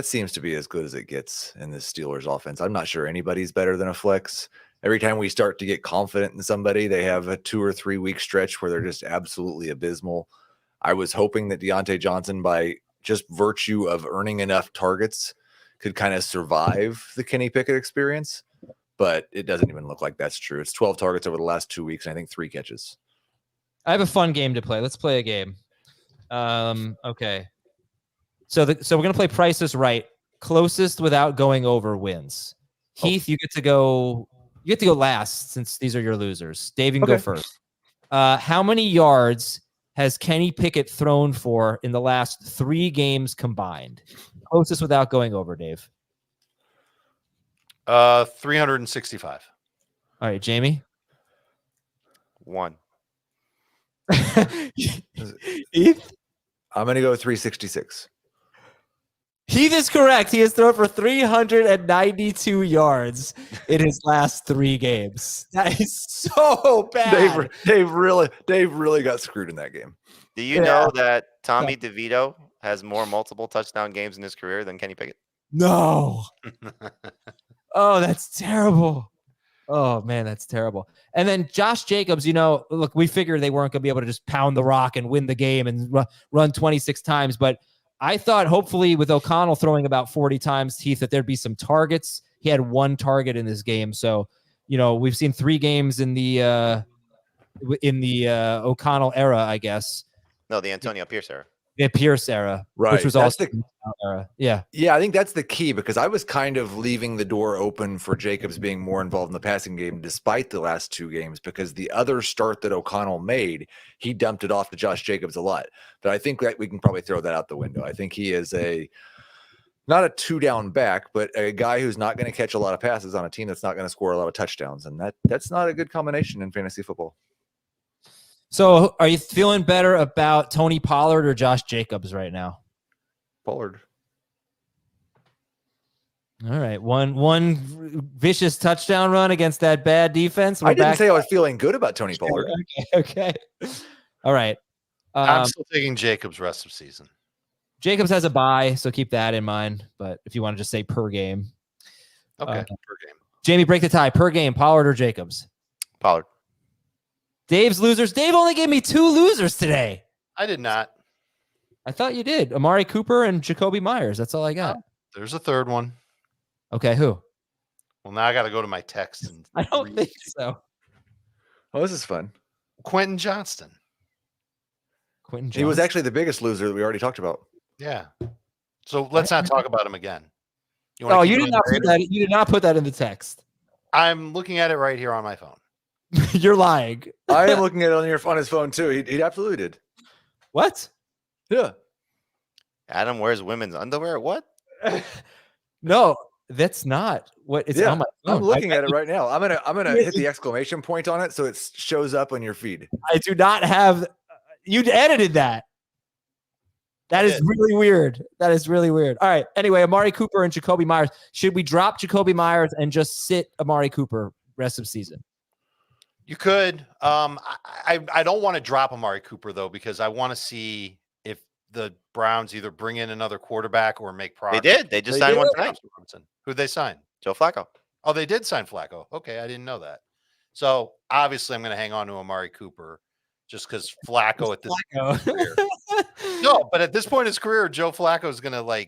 seems to be as good as it gets in this Steelers offense. I'm not sure anybody's better than a flex. Every time we start to get confident in somebody, they have a 2 or 3 week stretch where they're just absolutely abysmal. I was hoping that Deontay Johnson, by just virtue of earning enough targets, could kind of survive the Kenny Pickett experience, but it doesn't even look like that's true. It's 12 targets over the last 2 weeks, and I think 3 catches. I have a fun game to play. Let's play a game. Okay. So we're going to play Price is Right. Closest without going over wins. Heath, you get to go last since these are your losers. Dave, you can go first. How many yards has Kenny Pickett thrown for in the last 3 games combined? Closest without going over, Dave. 365. All right, Jamie. 1. Heath? I'm going to go 366. Heath is correct. He has thrown for 392 yards in his last 3 games. That is so bad. Dave really got screwed in that game. Do you know that Tommy DeVito has more multiple touchdown games in his career than Kenny Pickett? No. Oh, that's terrible. Oh man, that's terrible. And then Josh Jacobs, look, we figured they weren't going to be able to just pound the rock and win the game and run 26 times. But I thought hopefully with O'Connell throwing about 40 times, Heath, that there'd be some targets. He had 1 target in this game. So, we've seen 3 games in the O'Connell era, I guess. No, the Antonio Pierce era. The Pierce era, Right. which was That's also the era. Yeah. Yeah, I think that's the key because I was kind of leaving the door open for Jacobs being more involved in the passing game despite the last 2 games because the other start that O'Connell made, he dumped it off to Josh Jacobs a lot. But I think that we can probably throw that out the window. I think he is not a 2-down back, but a guy who's not going to catch a lot of passes on a team that's not going to score a lot of touchdowns. And that's not a good combination in fantasy football. So are you feeling better about Tony Pollard or Josh Jacobs right now? Pollard. All right. One vicious touchdown run against that bad defense. I didn't say I was feeling good about Tony Pollard. Okay. All right. I'm still taking Jacobs rest of season. Jacobs has a bye, so keep that in mind. But if you want to just say per game. Okay, per game. Jamie, break the tie. Per game, Pollard or Jacobs? Pollard. Dave's losers. Dave only gave me 2 losers today. I did not. I thought you did. Amari Cooper and Jacoby Myers. That's all I got. There's a third one. Okay, who? Well, now I got to go to my text. And I don't think so. Oh, this is fun. Quentin Johnston. Quentin He was Johnson. actually the biggest loser that we already talked about. Yeah. So let's not talk about him again. Oh, you did not put that. You did not put that in the text. I'm looking at it right here on my phone. You're lying. I am looking at it on his phone too. He absolutely did. What? Yeah. Adam wears women's underwear. What? No, that's not what it's on my phone. I'm looking at it right now. I'm gonna hit the exclamation point on it so it shows up on your feed. I do not have. You edited that. That is really weird. That is really weird. All right. Anyway, Amari Cooper and Jacoby Myers. Should we drop Jacoby Myers and just sit Amari Cooper rest of season? You could. I don't want to drop Amari Cooper though because I want to see if the Browns either bring in another quarterback or make progress. They did. They just signed one tonight. Who'd they sign? Joe Flacco. Oh, they did sign Flacco. Okay, I didn't know that. So obviously, I'm going to hang on to Amari Cooper just because Flacco at this career. No, but at this point in his career, Joe Flacco is going to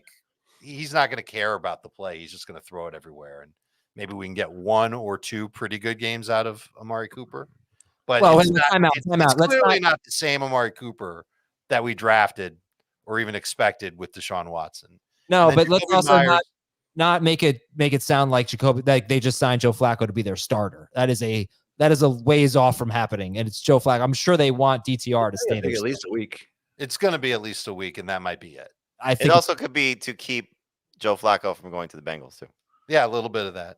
he's not going to care about the play. He's just going to throw it everywhere. And maybe we can get 1 or 2 pretty good games out of Amari Cooper. But well, it's it's clearly not the same Amari Cooper that we drafted or even expected with Deshaun Watson. No, but let's also Myers, not make it sound like Jacoby, like they just signed Joe Flacco to be their starter. That is a ways off from happening, and it's Joe Flacco. I'm sure they want DTR to stay there at least a week. It's going to be at least a week, and that might be it. I think it also could be to keep Joe Flacco from going to the Bengals too. Yeah, a little bit of that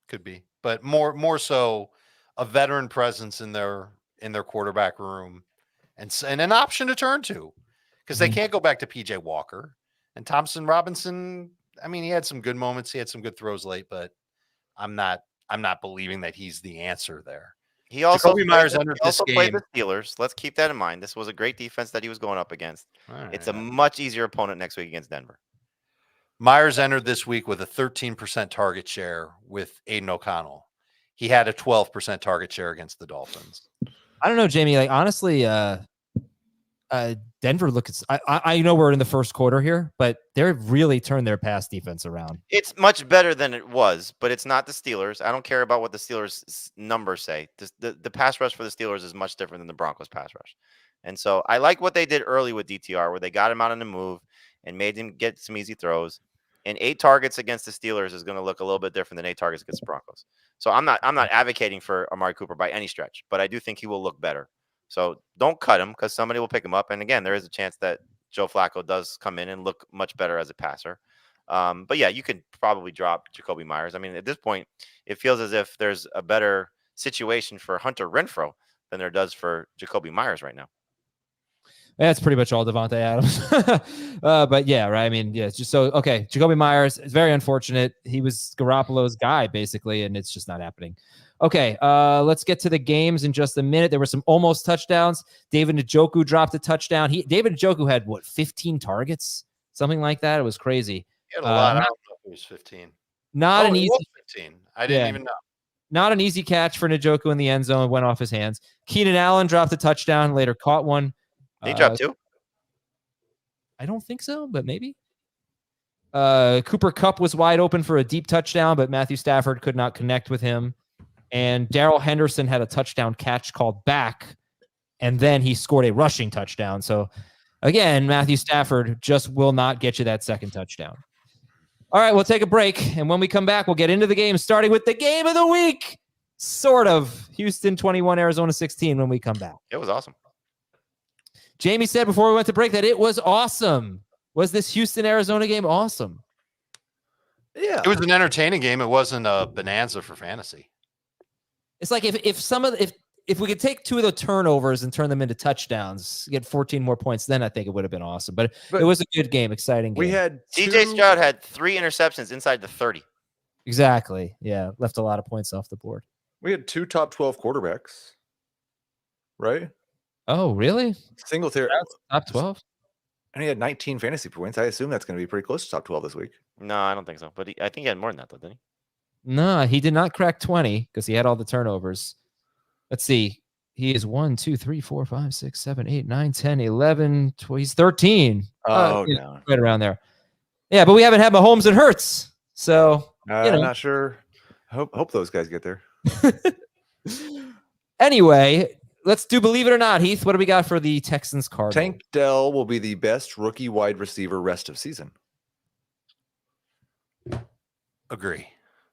could be, but more so a veteran presence in their quarterback room, and an option to turn to because they can't go back to PJ Walker and Thompson Robinson. I mean, he had some good moments, he had some good throws late, but I'm not believing that he's the answer there. He also played the Steelers. Let's keep that in mind. This was a great defense that he was going up against. Right. It's a much easier opponent next week against Denver. Myers entered this week with a 13% target share with Aiden O'Connell. He had a 12% target share against the Dolphins. I don't know, Jamie. Honestly, Denver looks. I know we're in the first quarter here, but they've really turned their pass defense around. It's much better than it was, but it's not the Steelers. I don't care about what the Steelers numbers say. The pass rush for the Steelers is much different than the Broncos pass rush. And so I like what they did early with DTR, where they got him out on the move and made him get some easy throws. And 8 targets against the Steelers is going to look a little bit different than 8 targets against the Broncos. So I'm not advocating for Amari Cooper by any stretch, but I do think he will look better. So don't cut him because somebody will pick him up. And again, there is a chance that Joe Flacco does come in and look much better as a passer. But yeah, you could probably drop Jacoby Myers. I mean, at this point, it feels as if there's a better situation for Hunter Renfrow than there does for Jacoby Myers right now. That's pretty much all Devontae Adams. But yeah, right. I mean, yeah, it's just so, okay. Jacoby Myers, it's very unfortunate. He was Garoppolo's guy basically, and it's just not happening. Okay, let's get to the games in just a minute. There were some almost touchdowns. David Njoku dropped a touchdown. David Njoku had, 15 targets? Something like that. It was crazy. He had a lot. I don't know if it was 15. Not an easy. 15. I didn't even know. Not an easy catch for Njoku in the end zone. Went off his hands. Keenan Allen dropped a touchdown. Later caught one. He dropped 2? I don't think so, but maybe. Cooper Kupp was wide open for a deep touchdown, but Matthew Stafford could not connect with him. And Darrell Henderson had a touchdown catch called back, and then he scored a rushing touchdown. So, again, Matthew Stafford just will not get you that second touchdown. All right, we'll take a break, and when we come back, we'll get into the game, starting with the game of the week, sort of. Houston 21, Arizona 16 when we come back. It was awesome. Jamie said before we went to break that it was awesome. Was this Houston-Arizona game awesome? Yeah. It was an entertaining game. It wasn't a bonanza for fantasy. It's like if we could take 2 of the turnovers and turn them into touchdowns, get 14 more points, then I think it would have been awesome. But it was a good game, exciting game. We had CJ Stroud had 3 interceptions inside the 30. Exactly. Yeah, left a lot of points off the board. We had 2 top 12 quarterbacks, right? Oh, really? Singletary. Top 12? And he had 19 fantasy points. I assume that's going to be pretty close to top 12 this week. No, I don't think so. But I think he had more than that, though, didn't he? No, he did not crack 20 because he had all the turnovers. Let's see. He is 1, 2, 3, 4, 5, 6, 7, 8, 9, 10, 11, 12. He's 13. Oh, He's no. right around there. Yeah, but we haven't had Mahomes and Hurts. So, I'm not sure. Hope those guys get there. Anyway, let's do Believe It or Not. Heath, what do we got for the Texans card? Tank Dell will be the best rookie wide receiver rest of season. Agree.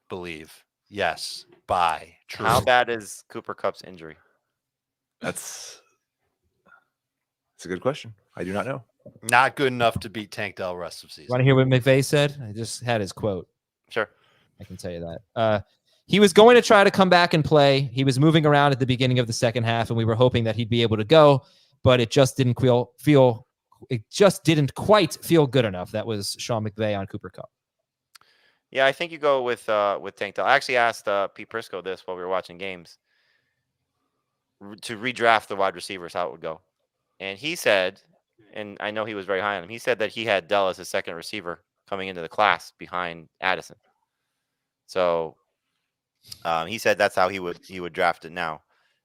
Believe. Yes. Buy. True. How bad is Cooper Kupp's injury? That's a good question. I do not know. Not good enough to beat Tank Dell rest of season. Want to hear what McVay said? I just had his quote. Sure. I can tell you that. He was going to try to come back and play. He was moving around at the beginning of the second half, and we were hoping that he'd be able to go, but it just didn't quite feel good enough. That was Sean McVay on Cooper Kupp. Yeah, I think you go with Tank Dell. I actually asked Pete Prisco this while we were watching games to redraft the wide receivers, how it would go. And he said, and I know he was very high on him, he said that he had Dell as his second receiver coming into the class behind Addison. So he said that's how he would draft it now.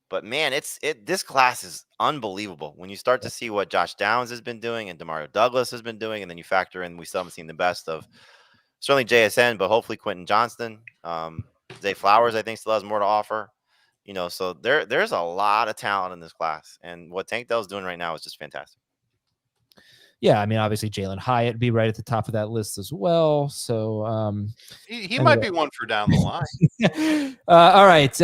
But man, this class is unbelievable. When you start to see what Josh Downs has been doing and Demario Douglas has been doing, and then you factor in we still haven't seen the best of certainly JSN, but hopefully Quentin Johnston. Zay Flowers, I think, still has more to offer. You know, so there's a lot of talent in this class, and what Tank Dell's doing right now is just fantastic. Yeah, I mean, obviously Jalen Hyatt would be right at the top of that list as well. So he might be one for down the line. All right.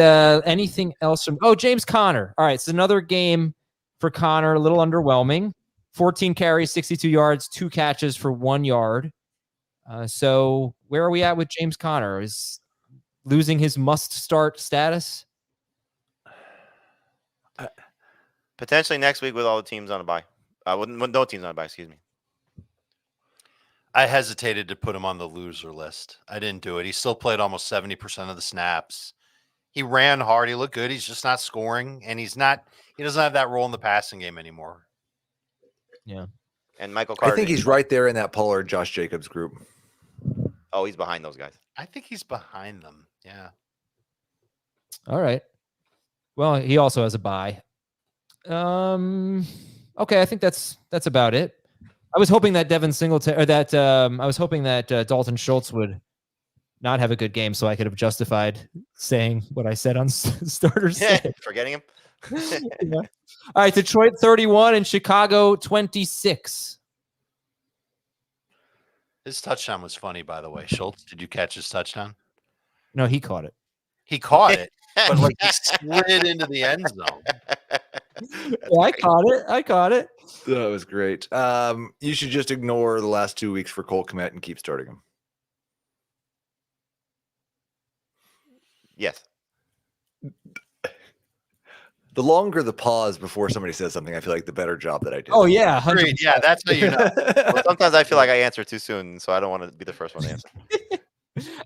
Anything else from James Conner. All right, so another game for Conner, a little underwhelming. 14 carries, 62 yards, 2 catches for 1 yard. So where are we at with James Conner? Is losing his must-start status? Potentially next week with all the teams on a bye. With no teams on a bye, excuse me. I hesitated to put him on the loser list. I didn't do it. He still played almost 70% of the snaps. He ran hard. He looked good. He's just not scoring, and he doesn't have that role in the passing game anymore. Yeah. And Michael Carter. I think he's right there in that Pollard Josh Jacobs group. Oh, he's behind those guys. I think he's behind them. Yeah. All right. Well, he also has a bye. Okay, I think that's about it. I was hoping that Devin Singletary, or that I was hoping that Dalton Schultz would not have a good game, so I could have justified saying what I said on starters. Forgetting him. Yeah. All right, Detroit 31 and Chicago 26. His touchdown was funny, by the way. Schultz, did you catch his touchdown? No, he caught it. He caught it, but like he slid into the end zone. Yeah, I caught it. That was great. You should just ignore the last 2 weeks for Cole Kmet and keep starting him. Yes. The longer the pause before somebody says something, I feel like the better job that I did. Oh, yeah. 100%. Agreed. Yeah, that's how you know. Well, sometimes I feel like I answer too soon, so I don't want to be the first one to answer.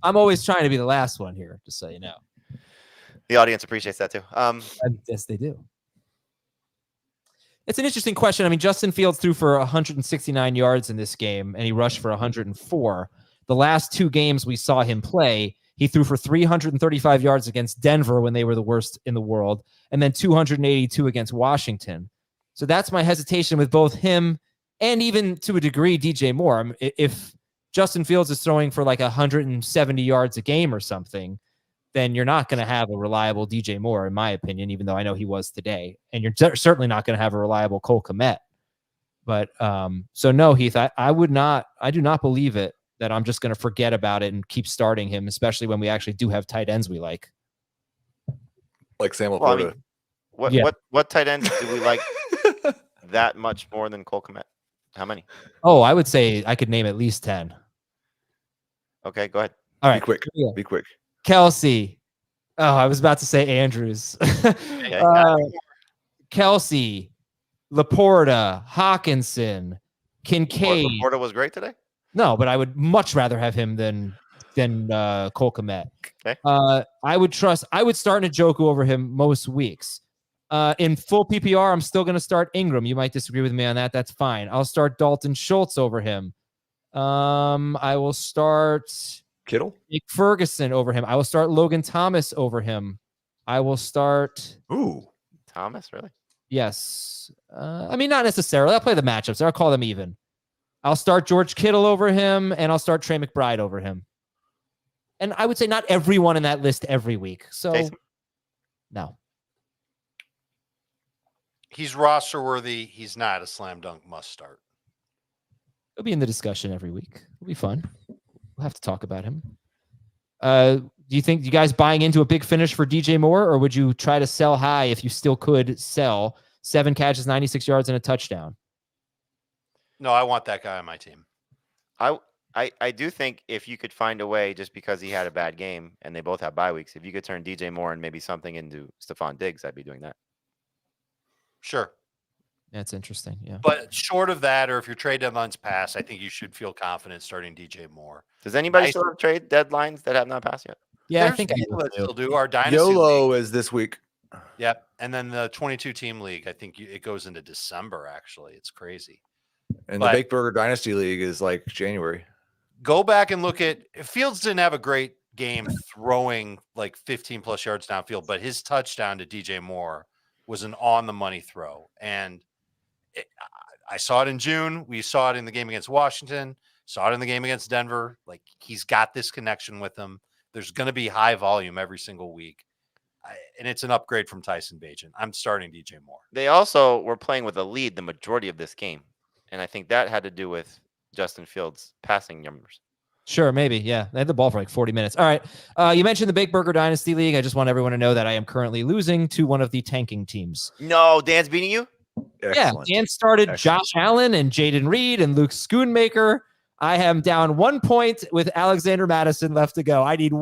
I'm always trying to be the last one here, just so you know. The audience appreciates that too. Yes, they do. It's an interesting question. I mean, Justin Fields threw for 169 yards in this game, and he rushed for 104. The last 2 games we saw him play, He threw for 335 yards against Denver when they were the worst in the world, and then 282 against Washington. So that's my hesitation with both him and even to a degree DJ Moore. If Justin Fields is throwing for like 170 yards a game or something, then you're not going to have a reliable DJ Moore, in my opinion, even though I know he was today. And you're certainly not going to have a reliable Cole Kmet. But so no, Heath, I do not believe it that I'm just going to forget about it and keep starting him, especially when we actually do have tight ends we like. Like Sam Laporta. Well, I mean, what tight ends do we like that much more than Cole Kmet? How many? Oh, I would say I could name at least 10. Okay, go ahead. All right. Be quick. Be quick. Kelsey. Oh, I was about to say Andrews. Kelsey, Laporta, Hawkinson, Kincaid. Laporta was great today? No, but I would much rather have him than Cole Kmet. Okay. I would start Njoku over him most weeks. In full PPR, I'm still going to start Ingram. You might disagree with me on that. That's fine. I'll start Dalton Schultz over him. I will start Kittle, Nick Ferguson over him. I will start Logan Thomas over him. I will start. Ooh, Thomas, really? Yes. I mean, not necessarily. I'll play the matchups. I'll call them even. I'll start George Kittle over him, and I'll start Trey McBride over him. And I would say not everyone in that list every week. So, Taysom. No. He's roster worthy. He's not a slam dunk must start. He'll be in the discussion every week. It'll be fun. We'll have to talk about him. Do you think you guys buying into a big finish for DJ Moore, or would you try to sell high if you still could sell 7 catches, 96 yards, and a touchdown? No, I want that guy on my team. I do think if you could find a way, just because he had a bad game and they both have bye weeks, if you could turn DJ Moore and maybe something into Stephon Diggs, I'd be doing that. Sure. That's interesting. Yeah. But short of that, or if your trade deadline's passed, I think you should feel confident starting DJ Moore. Does anybody still have trade deadlines that have not passed yet? Yeah, There's I think people I that do. still do. Our dynasty YOLO league. is this week. Yep. And then the 22-team league, I think it goes into December, actually. It's crazy. And But- the Bake Burger Dynasty League is like January. Go back and look at Fields didn't have a great game throwing like 15 plus yards downfield, but his touchdown to DJ Moore was an on the money throw. And I saw it in June. We saw it in the game against Washington, saw it in the game against Denver. Like, he's got this connection with him. There's going to be high volume every single week. And it's an upgrade from Tyson Bagent. I'm starting DJ Moore. They also were playing with a lead the majority of this game. And I think that had to do with Justin Fields' passing numbers. Sure, maybe. Yeah. They had the ball for like 40 minutes. All right. You mentioned the Big Burger Dynasty League. I just want everyone to know that I am currently losing to one of the tanking teams. No, Dan's beating you? Excellent. Yeah. Dan started Excellent. Josh Allen and Jaden Reed and Luke Schoonmaker. I am down 1 point with Alexander Madison left to go. I need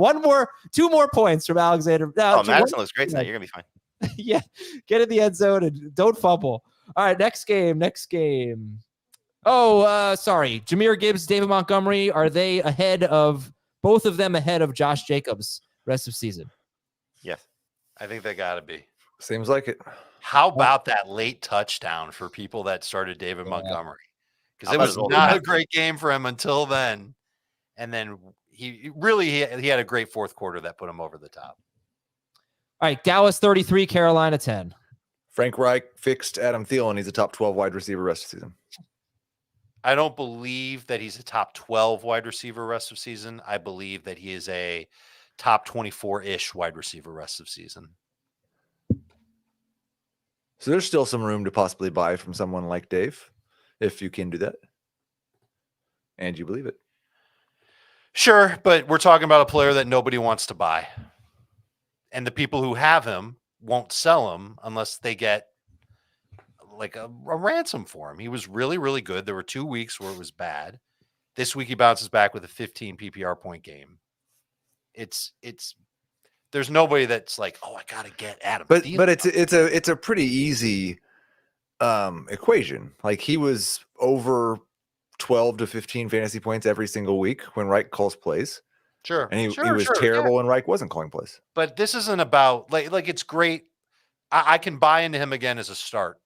two more points from Alexander. Madison looks great tonight. You're going to be fine. Yeah. Get in the end zone and don't fumble. All right. Next game. Oh, sorry. Jahmyr Gibbs, David Montgomery, are they both of them ahead of Josh Jacobs rest of season? Yes. I think they got to be. Seems like it. How about that late touchdown for people that started David Montgomery? Because it How about was his old not man? a great game for him until then. And then he had a great fourth quarter that put him over the top. All right. Dallas 33, Carolina 10. Frank Reich fixed Adam Thielen. He's a top 12 wide receiver rest of the season. I don't believe that he's a top 12 wide receiver rest of season. I believe that he is a top 24-ish wide receiver rest of season. So there's still some room to possibly buy from someone like Dave, if you can do that. And you believe it. Sure, but we're talking about a player that nobody wants to buy. And the people who have him won't sell him unless they get like a ransom for him. He was really, really good. There were 2 weeks where it was bad. This week he bounces back with a 15 PPR point game. There's nobody that's like, oh, I gotta get Adam. But Thielen. it's a pretty easy equation. Like, he was over 12 to 15 fantasy points every single week when Reich calls plays. Sure. And he Sure, was sure, terrible yeah. when Reich wasn't calling plays. But this isn't about like it's great. I can buy into him again as a start,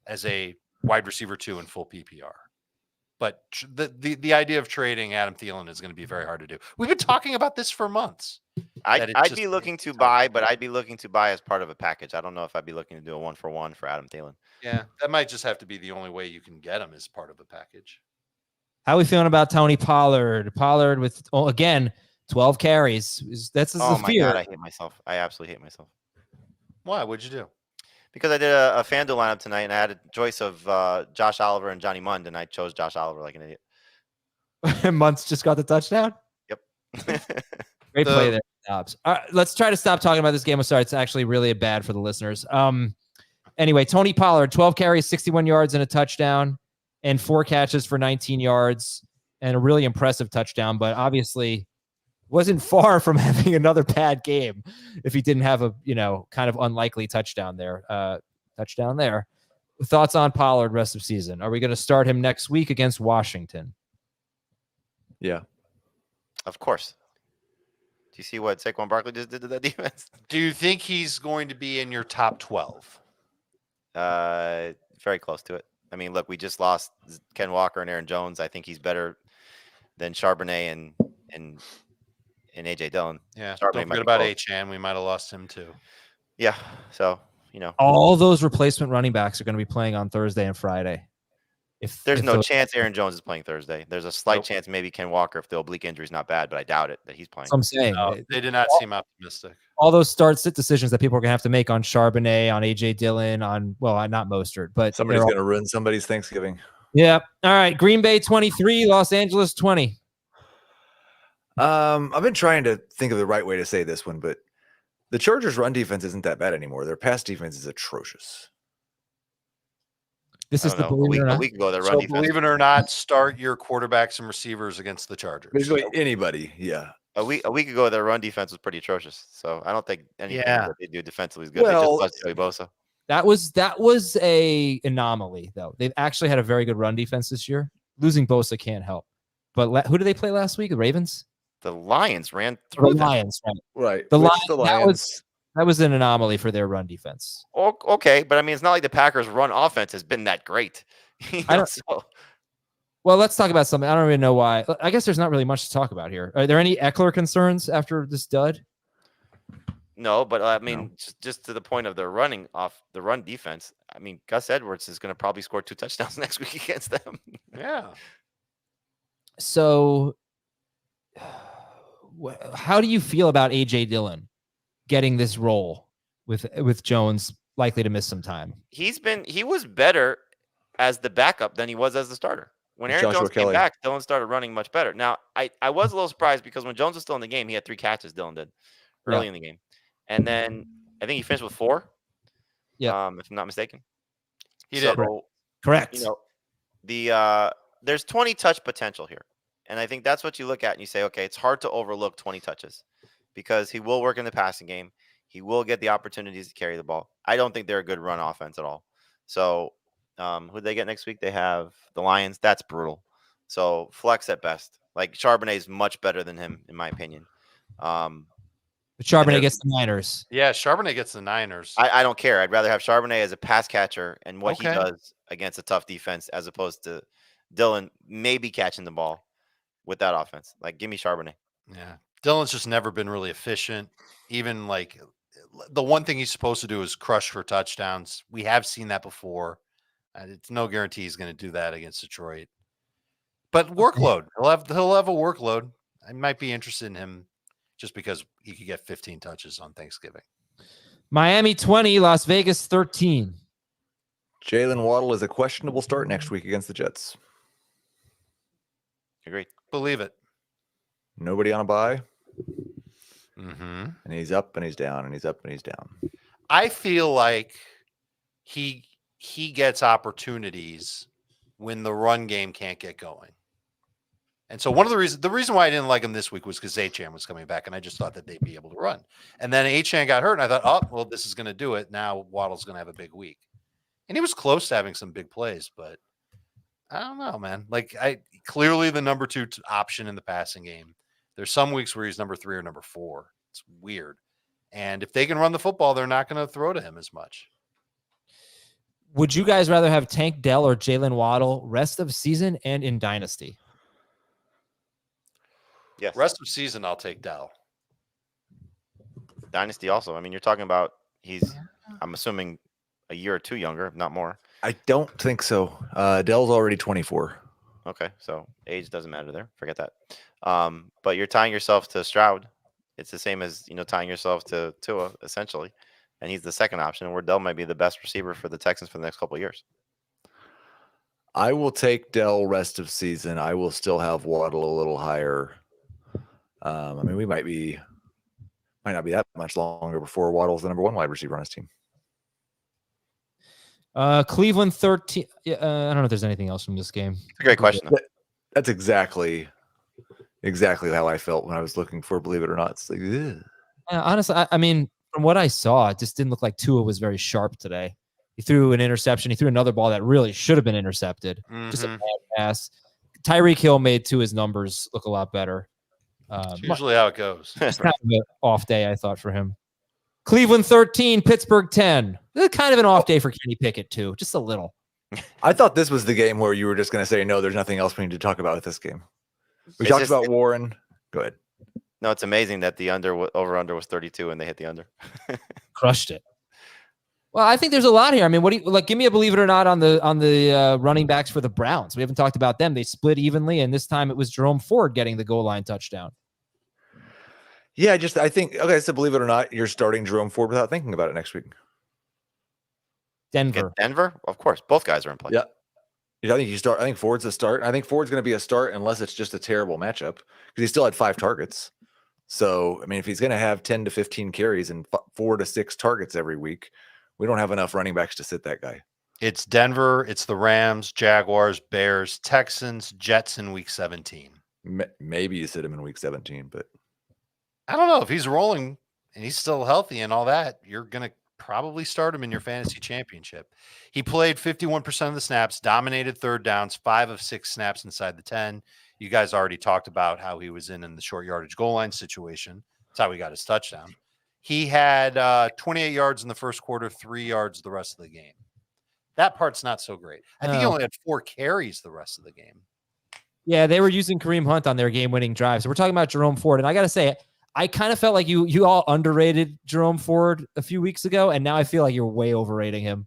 as a wide receiver 2 in full PPR. But the idea of trading Adam Thielen is going to be very hard to do. We've been talking about this for months. I'd be looking to buy, but I'd be looking to buy as part of a package. I don't know if I'd be looking to do a 1-for-1 for Adam Thielen. Yeah, that might just have to be the only way you can get him as part of a package. How are we feeling about Tony Pollard? Pollard with, again, 12 carries. That's Oh the my fear. God, I hate myself. I absolutely hate myself. Why? What'd you do? Because I did a FanDuel lineup tonight, and I had a choice of Josh Oliver and Johnny Mund, and I chose Josh Oliver like an idiot. Muntz just got the touchdown. Yep. Great play there, Dobbs. All right, let's try to stop talking about this game. I'm sorry, it's actually really bad for the listeners. Anyway, Tony Pollard, 12 carries, 61 yards, and a touchdown, and 4 catches for 19 yards, and a really impressive touchdown. But obviously, wasn't far from having another bad game if he didn't have a kind of unlikely touchdown there. Thoughts on Pollard rest of season? Are we going to start him next week against Washington? Yeah. Of course. Do you see what Saquon Barkley just did to that defense? Do you think he's going to be in your top 12? Very close to it. I mean, look, we just lost Ken Walker and Aaron Jones. I think he's better than Charbonnet and AJ Dillon. Yeah. Charbonnet Don't might forget be about close. H-Chan. We might have lost him too. Yeah. So, All those replacement running backs are going to be playing on Thursday and Friday. There's no chance Aaron Jones is playing Thursday. There's a slight chance maybe Ken Walker if the oblique injury is not bad, but I doubt it that he's playing. That's what I'm saying. No, they did not seem optimistic. All those start-sit decisions that people are going to have to make on Charbonnet, on AJ Dillon, on not Mostert, but Somebody's going to ruin somebody's Thanksgiving. Yeah. All right. Green Bay 23, Los Angeles 20. I've been trying to think of the right way to say this one, but the Chargers' run defense isn't that bad anymore. Their pass defense is atrocious. This is the a week ago. Their run defense. Believe it or not, start your quarterbacks and receivers against the Chargers. Basically anybody, yeah. A week ago, their run defense was pretty atrocious. So I don't think anything that they do defensively is good. Well, they just lost Joey Bosa. That was a anomaly, though. They've actually had a very good run defense this year. Losing Bosa can't help. But who did they play last week? The Ravens? The Lions ran through the Lions, right? Right. The Lions. That was an anomaly for their run defense. Okay, but I mean, it's not like the Packers' run offense has been that great. Well, let's talk about something. I don't even know why. I guess there's not really much to talk about here. Are there any Eckler concerns after this dud? No, but I mean, just to the point of the running off the run defense. I mean, Gus Edwards is going to probably score 2 touchdowns next week against them. Yeah. So, how do you feel about AJ Dillon getting this role with Jones likely to miss some time? He was better as the backup than he was as the starter. When Aaron Jones came back, Dillon started running much better. Now, I was a little surprised because when Jones was still in the game, he had 3 catches, Dillon did, early in the game. And then I think he finished with 4. Yeah. If I'm not mistaken. He did. Correct. There's 20 touch potential here. And I think that's what you look at and you say, okay, it's hard to overlook 20 touches because he will work in the passing game. He will get the opportunities to carry the ball. I don't think they're a good run offense at all. So who they get next week? They have the Lions. That's brutal. So flex at best. Like Charbonnet is much better than him, in my opinion. But Charbonnet gets the Niners. Yeah, Charbonnet gets the Niners. I don't care. I'd rather have Charbonnet as a pass catcher and what he does against a tough defense as opposed to Dillon maybe catching the ball with that offense. Like, give me Charbonnet. Yeah. Dillon's just never been really efficient. Even like the one thing he's supposed to do is crush for touchdowns. We have seen that before. It's no guarantee he's going to do that against Detroit. But workload. He'll have a workload. I might be interested in him just because he could get 15 touches on Thanksgiving. Miami 20, Las Vegas 13. Jalen Waddle is a questionable start next week against the Jets. Agreed. Believe it. Nobody on a bye. Mm-hmm. And he's up and he's down and he's up and he's down. I feel like he gets opportunities when the run game can't get going. And so the reason why I didn't like him this week was because H-Chan was coming back, and I just thought that they'd be able to run. And then H-Chan got hurt, and I thought, oh, well, this is going to do it. Now Waddle's going to have a big week. And he was close to having some big plays, but I don't know, man. Like, clearly the number 2 option in the passing game. There's some weeks where he's number 3 or number 4. It's weird. And if they can run the football, they're not going to throw to him as much. Would you guys rather have Tank Dell or Jalen Waddle rest of season and in Dynasty? Yes. Rest of season, I'll take Dell. Dynasty also. I mean, you're talking about I'm assuming a year or two younger, if not more. I don't think so. Dell's already 24. Okay, so age doesn't matter there. Forget that. But you're tying yourself to Stroud. It's the same as tying yourself to Tua essentially, and he's the second option. Where Dell might be the best receiver for the Texans for the next couple of years. I will take Dell rest of season. I will still have Waddle a little higher. I mean, we might not be that much longer before Waddle's the number 1 wide receiver on his team. Cleveland 13. I don't know if there's anything else from this game. It's a great question. That's exactly how I felt when I was looking for, believe it or not. It's like, ugh. Honestly, I mean, from what I saw, it just didn't look like Tua was very sharp today. He threw an interception. He threw another ball that really should have been intercepted. Just a bad pass. Tyreek Hill made Tua's numbers look a lot better. It's usually how it goes. It's kind of an off day, I thought, for him. Cleveland 13, Pittsburgh 10. Kind of an off day for Kenny Pickett, too. Just a little. I thought this was the game where you were just going to say, no, there's nothing else we need to talk about with this game. We It's talked just- about Warren. Go ahead. No, it's amazing that the over-under was 32 and they hit the under. Crushed it. Well, I think there's a lot here. I mean, what do you like? Give me a believe it or not on the running backs for the Browns. We haven't talked about them. They split evenly, and this time it was Jerome Ford getting the goal line touchdown. Yeah, I think, okay, so believe it or not, you're starting Jerome Ford without thinking about it next week. Denver. Denver, of course, both guys are in play. Yeah. I think Ford's a start. I think Ford's going to be a start unless it's just a terrible matchup because he still had 5 targets. So, I mean, if he's going to have 10 to 15 carries and 4 to 6 targets every week, we don't have enough running backs to sit that guy. It's Denver. It's the Rams, Jaguars, Bears, Texans, Jets in week 17. Maybe you sit him in week 17, but I don't know if he's rolling and he's still healthy and all that. You're going to probably start him in your fantasy championship. He played 51% of the snaps, dominated third downs, 5 of 6 snaps inside the 10. You guys already talked about how he was in the short yardage goal line situation. That's how he got his touchdown. He had 28 yards in the first quarter, 3 yards the rest of the game. That part's not so great. I think he only had 4 carries the rest of the game. Yeah, they were using Kareem Hunt on their game-winning drive. So we're talking about Jerome Ford. And I got to say, I kind of felt like you all underrated Jerome Ford a few weeks ago, and now I feel like you're way overrating him.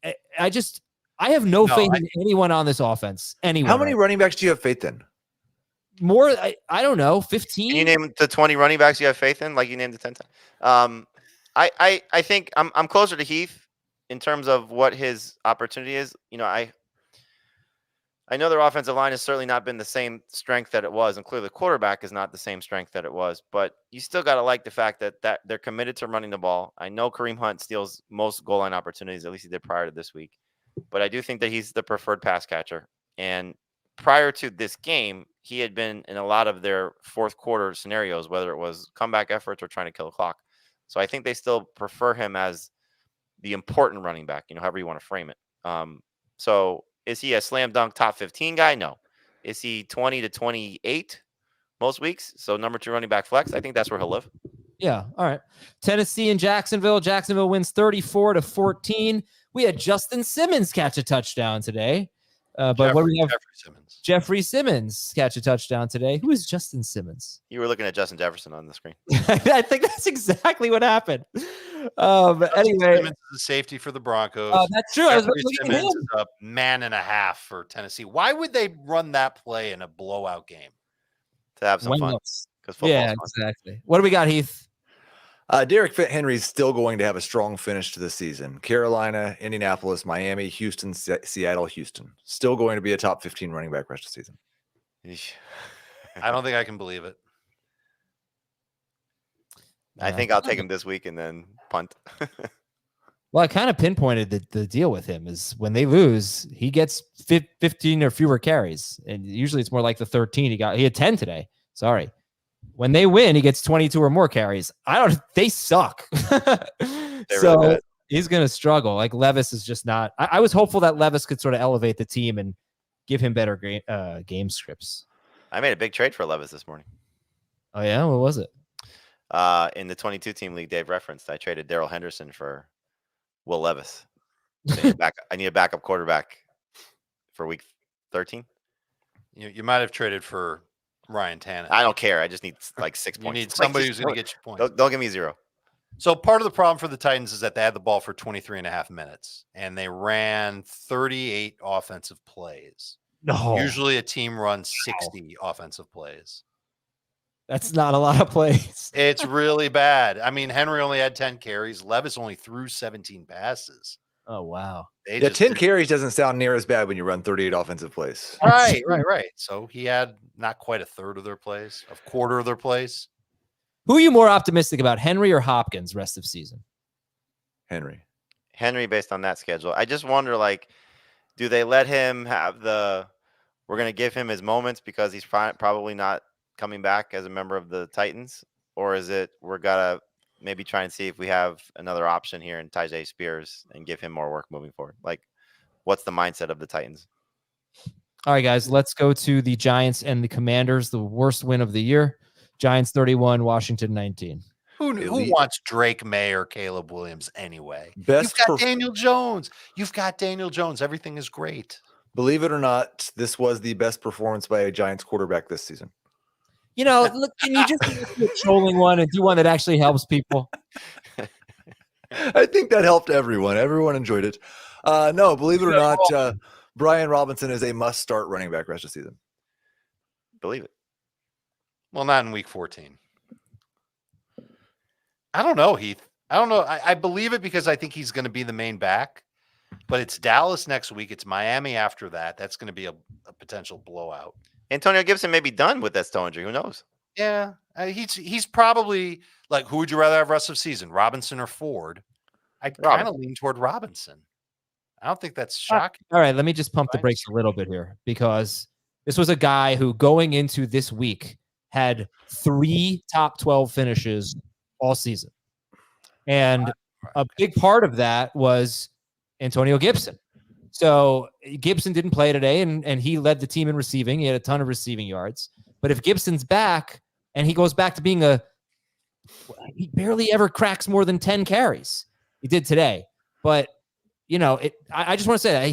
I have no faith in anyone on this offense. Anyone. How many running backs do you have faith in? More? I don't know. 15? Can you name the 20 running backs you have faith in, like you named the 10 times? I think I'm closer to Heath in terms of what his opportunity is. I know their offensive line has certainly not been the same strength that it was, and clearly the quarterback is not the same strength that it was, but you still got to like the fact that they're committed to running the ball. I know Kareem Hunt steals most goal line opportunities, at least he did prior to this week, but I do think that he's the preferred pass catcher. And prior to this game, he had been in a lot of their fourth quarter scenarios, whether it was comeback efforts or trying to kill the clock. So I think they still prefer him as the important running back, however you want to frame it. So is he a slam dunk top 15 guy? No. Is he 20 to 28 most weeks? So number 2 running back flex. I think that's where he'll live. Yeah. All right. Tennessee and Jacksonville. Jacksonville wins 34-14. We had Justin Simmons catch a touchdown today. But what do we have? Jeffrey Simmons catch a touchdown today. Who is Justin Simmons? You were looking at Justin Jefferson on the screen. I think that's exactly what happened. Anyway, Simmons is a safety for the Broncos. That's true. I was Jeffrey looking at Simmons him. is a man and a half for Tennessee. Why would they run that play in a blowout game? To have some fun. Because Yeah, exactly. What do we got, Heath? Derrick Henry's still going to have a strong finish to the season. Carolina, Indianapolis, Miami, Houston, Seattle, Houston. Still going to be a top 15 running back rest of the season. I don't think I can believe it. I think I'll take him this week and then punt. Well, I kind of pinpointed the deal with him is when they lose, he gets 15 or fewer carries. And usually it's more like the 13 he had 10 today. Sorry. When they win, he gets 22 or more carries. They suck. So really he's going to struggle. Like Levis is just not, I was hopeful that Levis could sort of elevate the team and give him better game scripts. I made a big trade for Levis this morning. Oh yeah. What was it? In the 22 team league Dave referenced, I traded Darrell Henderson for Will Levis. I need a backup quarterback for week 13. You might have traded for Ryan Tannehill. I don't care. I just need like 6 You points. need somebody who's going to get you points. Don't give me 0. So part of the problem for the Titans is that they had the ball for 23 and a half minutes, and they ran 38 offensive plays. No, Usually a team runs 60 offensive plays. that's not a lot of plays. It's really bad. I mean, Henry only had 10 carries. Levis only threw 17 passes. Oh, wow. They Yeah, just 10 didn't- carries doesn't sound near as bad when you run 38 offensive plays. Right. So he had not quite a third of their plays, a quarter of their plays. Who are you more optimistic about, Henry or Hopkins rest of season? Henry. Henry, based on that schedule. I just wonder, like, do they let him have we're going to give him his moments because he's probably not coming back as a member of the Titans? Or is it we're going to maybe try and see if we have another option here in Tyjae Spears and give him more work moving forward? Like, what's the mindset of the Titans? All right, guys, let's go to the Giants and the Commanders, the worst win of the year. Giants 31, Washington 19. Who wants Drake May or Caleb Williams anyway? Best You've got Daniel Jones. Everything is great. Believe it or not, this was the best performance by a Giants quarterback this season. You know, look, can you just do a trolling one and do one that actually helps people? I think that helped everyone. Everyone enjoyed it. No, believe it or not, Brian Robinson is a must-start running back rest of the season. Believe it. Well, not in week 14. I don't know, Heath. I don't know. I believe it because I think he's going to be the main back. But it's Dallas next week. It's Miami after that. That's going to be a potential blowout. Antonio Gibson may be done with that toe injury. Who knows? Yeah, he's probably like, who would you rather have rest of season, Robinson or Ford? I'd kind of lean toward Robinson. I don't think that's shocking. All right, let me just pump the brakes a little bit here because this was a guy who going into this week had 3 top 12 finishes all season. And a big part of that was Antonio Gibson. So Gibson didn't play today, and he led the team in receiving. He had a ton of receiving yards. But if Gibson's back and he goes back to being he barely ever cracks more than 10 carries. He did today. But, you know, I just want to say that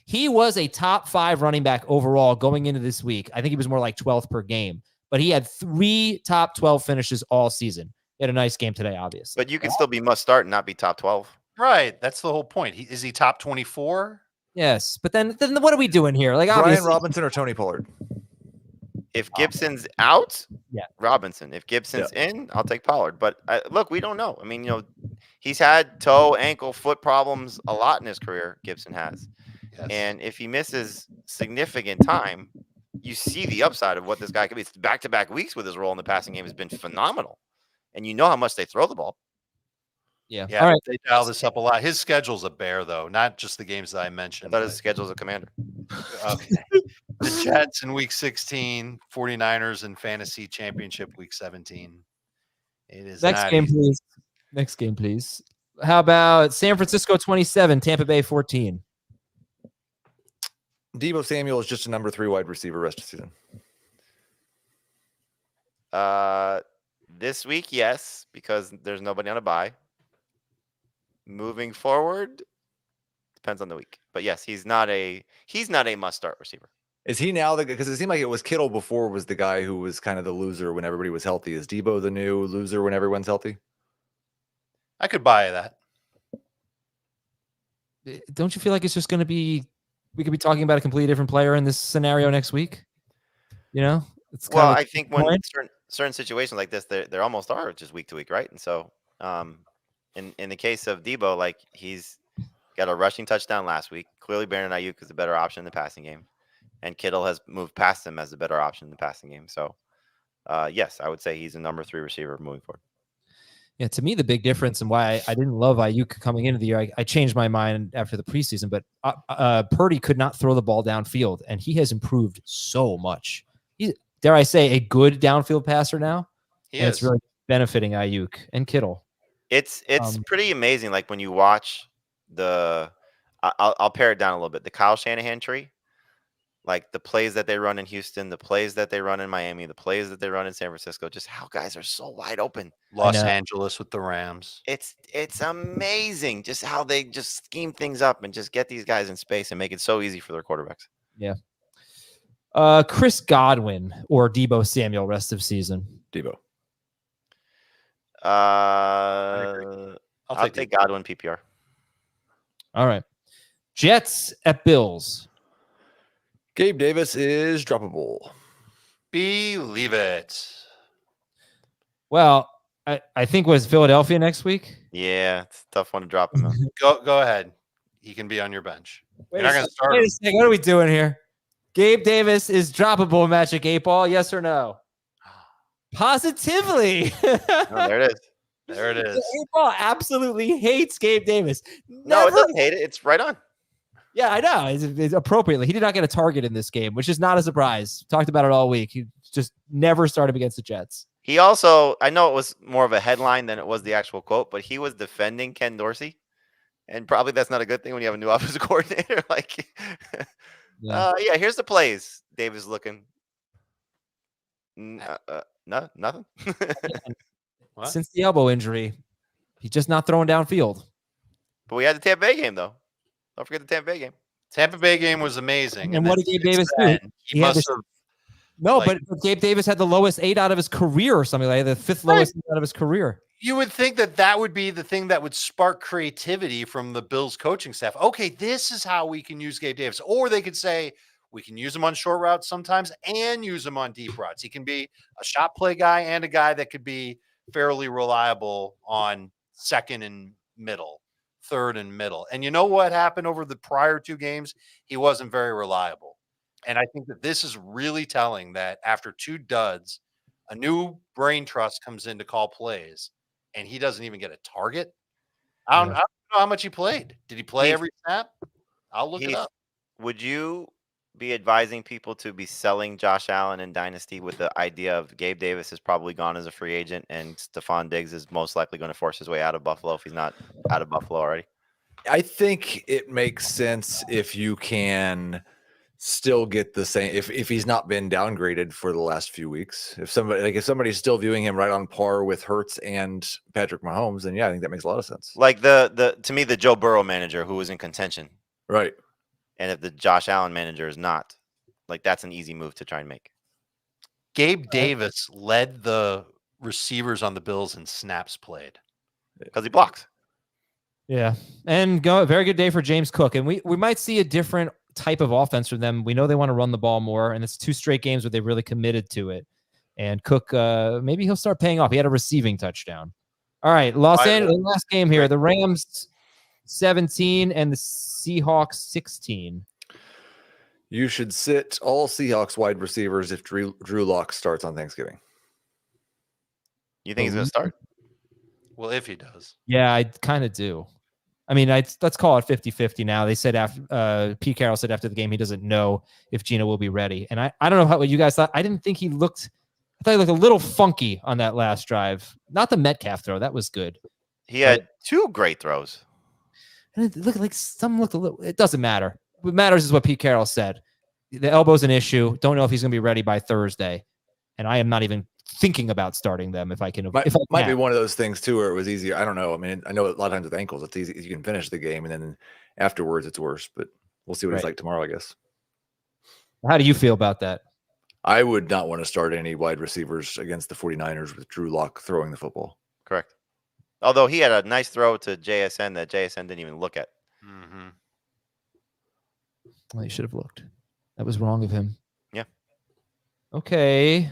he was a top 5 running back overall going into this week. I think he was more like 12th per game. But he had 3 top 12 finishes all season. He had a nice game today, obviously. But you can still be must start and not be top 12. Right. That's the whole point. Is he top 24? Yes. But then what are we doing here? Like, Brian Robinson or Tony Pollard? If Gibson's out, yeah, Robinson. If Gibson's in, I'll take Pollard. But look, we don't know. I mean, you know, he's had toe, ankle, foot problems a lot in his career. Gibson has. Yes. And if he misses significant time, you see the upside of what this guy could be. It's back-to-back weeks with his role in the passing game has been phenomenal. And you know how much they throw the ball. Yeah. All right. They dial this up a lot. His schedule's a bear, though, not just the games that I mentioned. I thought his schedule's a commander. Okay. The Jets in week 16, 49ers in fantasy championship week 17. It is next game, please. Next game, please. How about San Francisco 27, Tampa Bay 14? Deebo Samuel is just a number 3 wide receiver rest of the season. This week, yes, because there's nobody on a bye. Moving forward, depends on the week. But yes, he's not a must-start receiver. Is he now because it seemed like it was Kittle before was the guy who was kind of the loser when everybody was healthy. Is Deebo the new loser when everyone's healthy? I could buy that. Don't you feel like it's just going to be, we could be talking about a completely different player in this scenario next week? You know? It's well, I think when certain situations like this, there almost are just week to week, right? And so in the case of Deebo, like he's got a rushing touchdown last week. Clearly, Brandon Ayuk is a better option in the passing game. And Kittle has moved past him as a better option in the passing game. So, yes, I would say he's a number 3 receiver moving forward. Yeah, to me, the big difference and why I didn't love Ayuk coming into the year, I changed my mind after the preseason, but Purdy could not throw the ball downfield, and he has improved so much. He's, dare I say, a good downfield passer now. It's really benefiting Ayuk and Kittle. It's pretty amazing. Like when you watch I'll pare it down a little bit. The Kyle Shanahan tree. like the plays that they run in Houston, the plays that they run in Miami, the plays that they run in San Francisco, just how guys are so wide open. Los know. Angeles with the Rams. It's amazing just how they just scheme things up and just get these guys in space and make it so easy for their quarterbacks. Yeah. Chris Godwin or Deebo Samuel rest of season. Debo. I'll take Godwin PPR. All right. Jets at Bills. Gabe Davis is droppable. Believe it. Well, I think was Philadelphia next week. Yeah, it's a tough one to drop him. Go ahead. He can be on your bench. You're not going to start him. Second. What are we doing here? Gabe Davis is droppable, Magic 8 Ball. Yes or no? Positively. Oh, there it is. There it is. 8 Ball absolutely hates Gabe Davis. No, it doesn't hate it. It's right on. Yeah, I know. It's appropriately. He did not get a target in this game, which is not a surprise. Talked about it all week. He just never started against the Jets. He also, I know it was more of a headline than it was the actual quote, but he was defending Ken Dorsey. And probably that's not a good thing when you have a new offensive coordinator. Like, yeah, here's the plays. Dave is looking. No, nothing. Since the elbow injury, he's just not throwing downfield. But we had the Tampa Bay game, though. Don't forget the Tampa Bay game. Tampa Bay game was amazing. And what did Gabe Davis do? He must have. No, but Gabe Davis had the lowest 8 out of his career or something like that, the 5th lowest out of his career. You would think that would be the thing that would spark creativity from the Bills coaching staff. Okay, this is how we can use Gabe Davis. Or they could say, we can use him on short routes sometimes and use him on deep routes. He can be a shot play guy and a guy that could be fairly reliable on second and middle, third and middle. And you know what happened over the prior 2 games? He wasn't very reliable. And I think that this is really telling that after 2 duds, a new brain trust comes in to call plays, and he doesn't even get a target. I don't know how much he played. Did he play every snap? I'll look it up. Would you be advising people to be selling Josh Allen in Dynasty with the idea of Gabe Davis is probably gone as a free agent and Stephon Diggs is most likely going to force his way out of Buffalo if he's not out of Buffalo already? I think it makes sense if you can still get the same if he's not been downgraded for the last few weeks. If somebody's still viewing him right on par with Hurts and Patrick Mahomes, then yeah, I think that makes a lot of sense. Like to me, the Joe Burrow manager who was in contention. Right. And if the Josh Allen manager is not, like that's an easy move to try and make. Gabe Davis led the receivers on the Bills in snaps played. Because he blocks. Yeah. And very good day for James Cook. And we might see a different type of offense from them. We know they want to run the ball more, and it's 2 straight games where they really committed to it. And Cook, maybe he'll start paying off. He had a receiving touchdown. All right, Los Angeles, last game here. The Rams 17 and the Seahawks 16. You should sit all Seahawks wide receivers if Drew Lock starts on Thanksgiving. You think he's going to start? Well, if he does. Yeah, I kind of do. I mean, let's call it 50-50 now. They said after Pete Carroll said after the game he doesn't know if Gino will be ready. And I don't know what you guys thought. I didn't think I thought he looked a little funky on that last drive. Not the Metcalf throw. That was good. He had 2 great throws. And it looked like some looked a little. It doesn't matter. What matters is what Pete Carroll said. The elbow's an issue. Don't know if he's going to be ready by Thursday. And I am not even thinking about starting them if I can. Might be one of those things too, where it was easier. I don't know. I mean, I know a lot of times with ankles, it's easy. You can finish the game, and then afterwards it's worse. But we'll see what it's like tomorrow, I guess. How do you feel about that? I would not want to start any wide receivers against the 49ers with Drew Lock throwing the football. Correct. Although he had a nice throw to JSN that JSN didn't even look at. Mm-hmm. Well, he should have looked. That was wrong of him. Yeah. Okay.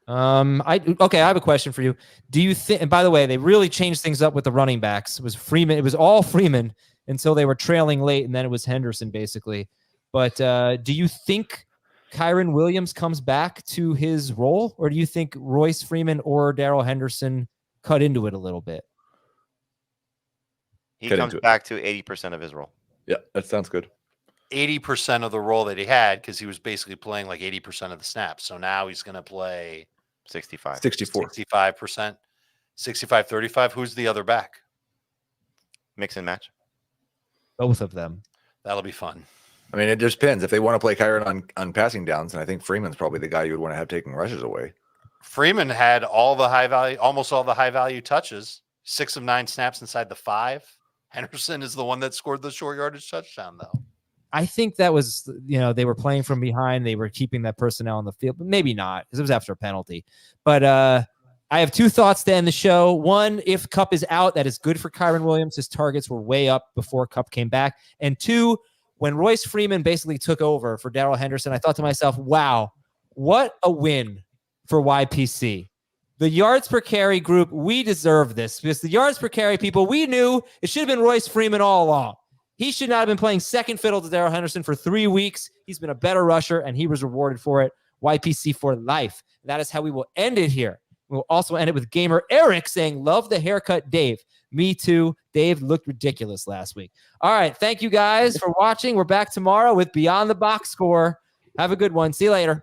I have a question for you. Do you think, and by the way, they really changed things up with the running backs. It was all Freeman until they were trailing late, and then it was Henderson basically. But do you think Kyron Williams comes back to his role, or do you think Royce Freeman or Darrell Henderson cut into it a little bit? He comes back to 80% of his role. Yeah, that sounds good. 80% of the role that he had, because he was basically playing like 80% of the snaps. So now he's going to play 64. 65%, 65-35. Who's the other back? Mix and match. Both of them. That'll be fun. I mean, it just depends. If they want to play Kyron on passing downs, and I think Freeman's probably the guy you would want to have taking rushes away. Freeman had almost all the high value touches, 6 of 9 snaps inside the 5. Henderson is the one that scored the short yardage touchdown, though. I think that was, they were playing from behind. They were keeping that personnel on the field, but maybe not because it was after a penalty. But I have 2 thoughts to end the show. One, if Kupp is out, that is good for Kyron Williams. His targets were way up before Kupp came back. And 2, when Royce Freeman basically took over for Darrell Henderson, I thought to myself, wow, what a win for YPC. The yards per carry group, we deserve this because the yards per carry people, we knew it should have been Royce Freeman all along. He should not have been playing second fiddle to Darrell Henderson for 3 weeks. He's been a better rusher, and he was rewarded for it. YPC for life. That is how we will end it here. We'll also end it with Gamer Eric saying, love the haircut, Dave. Me too. Dave looked ridiculous last week. All right. Thank you guys for watching. We're back tomorrow with Beyond the Box Score. Have a good one. See you later.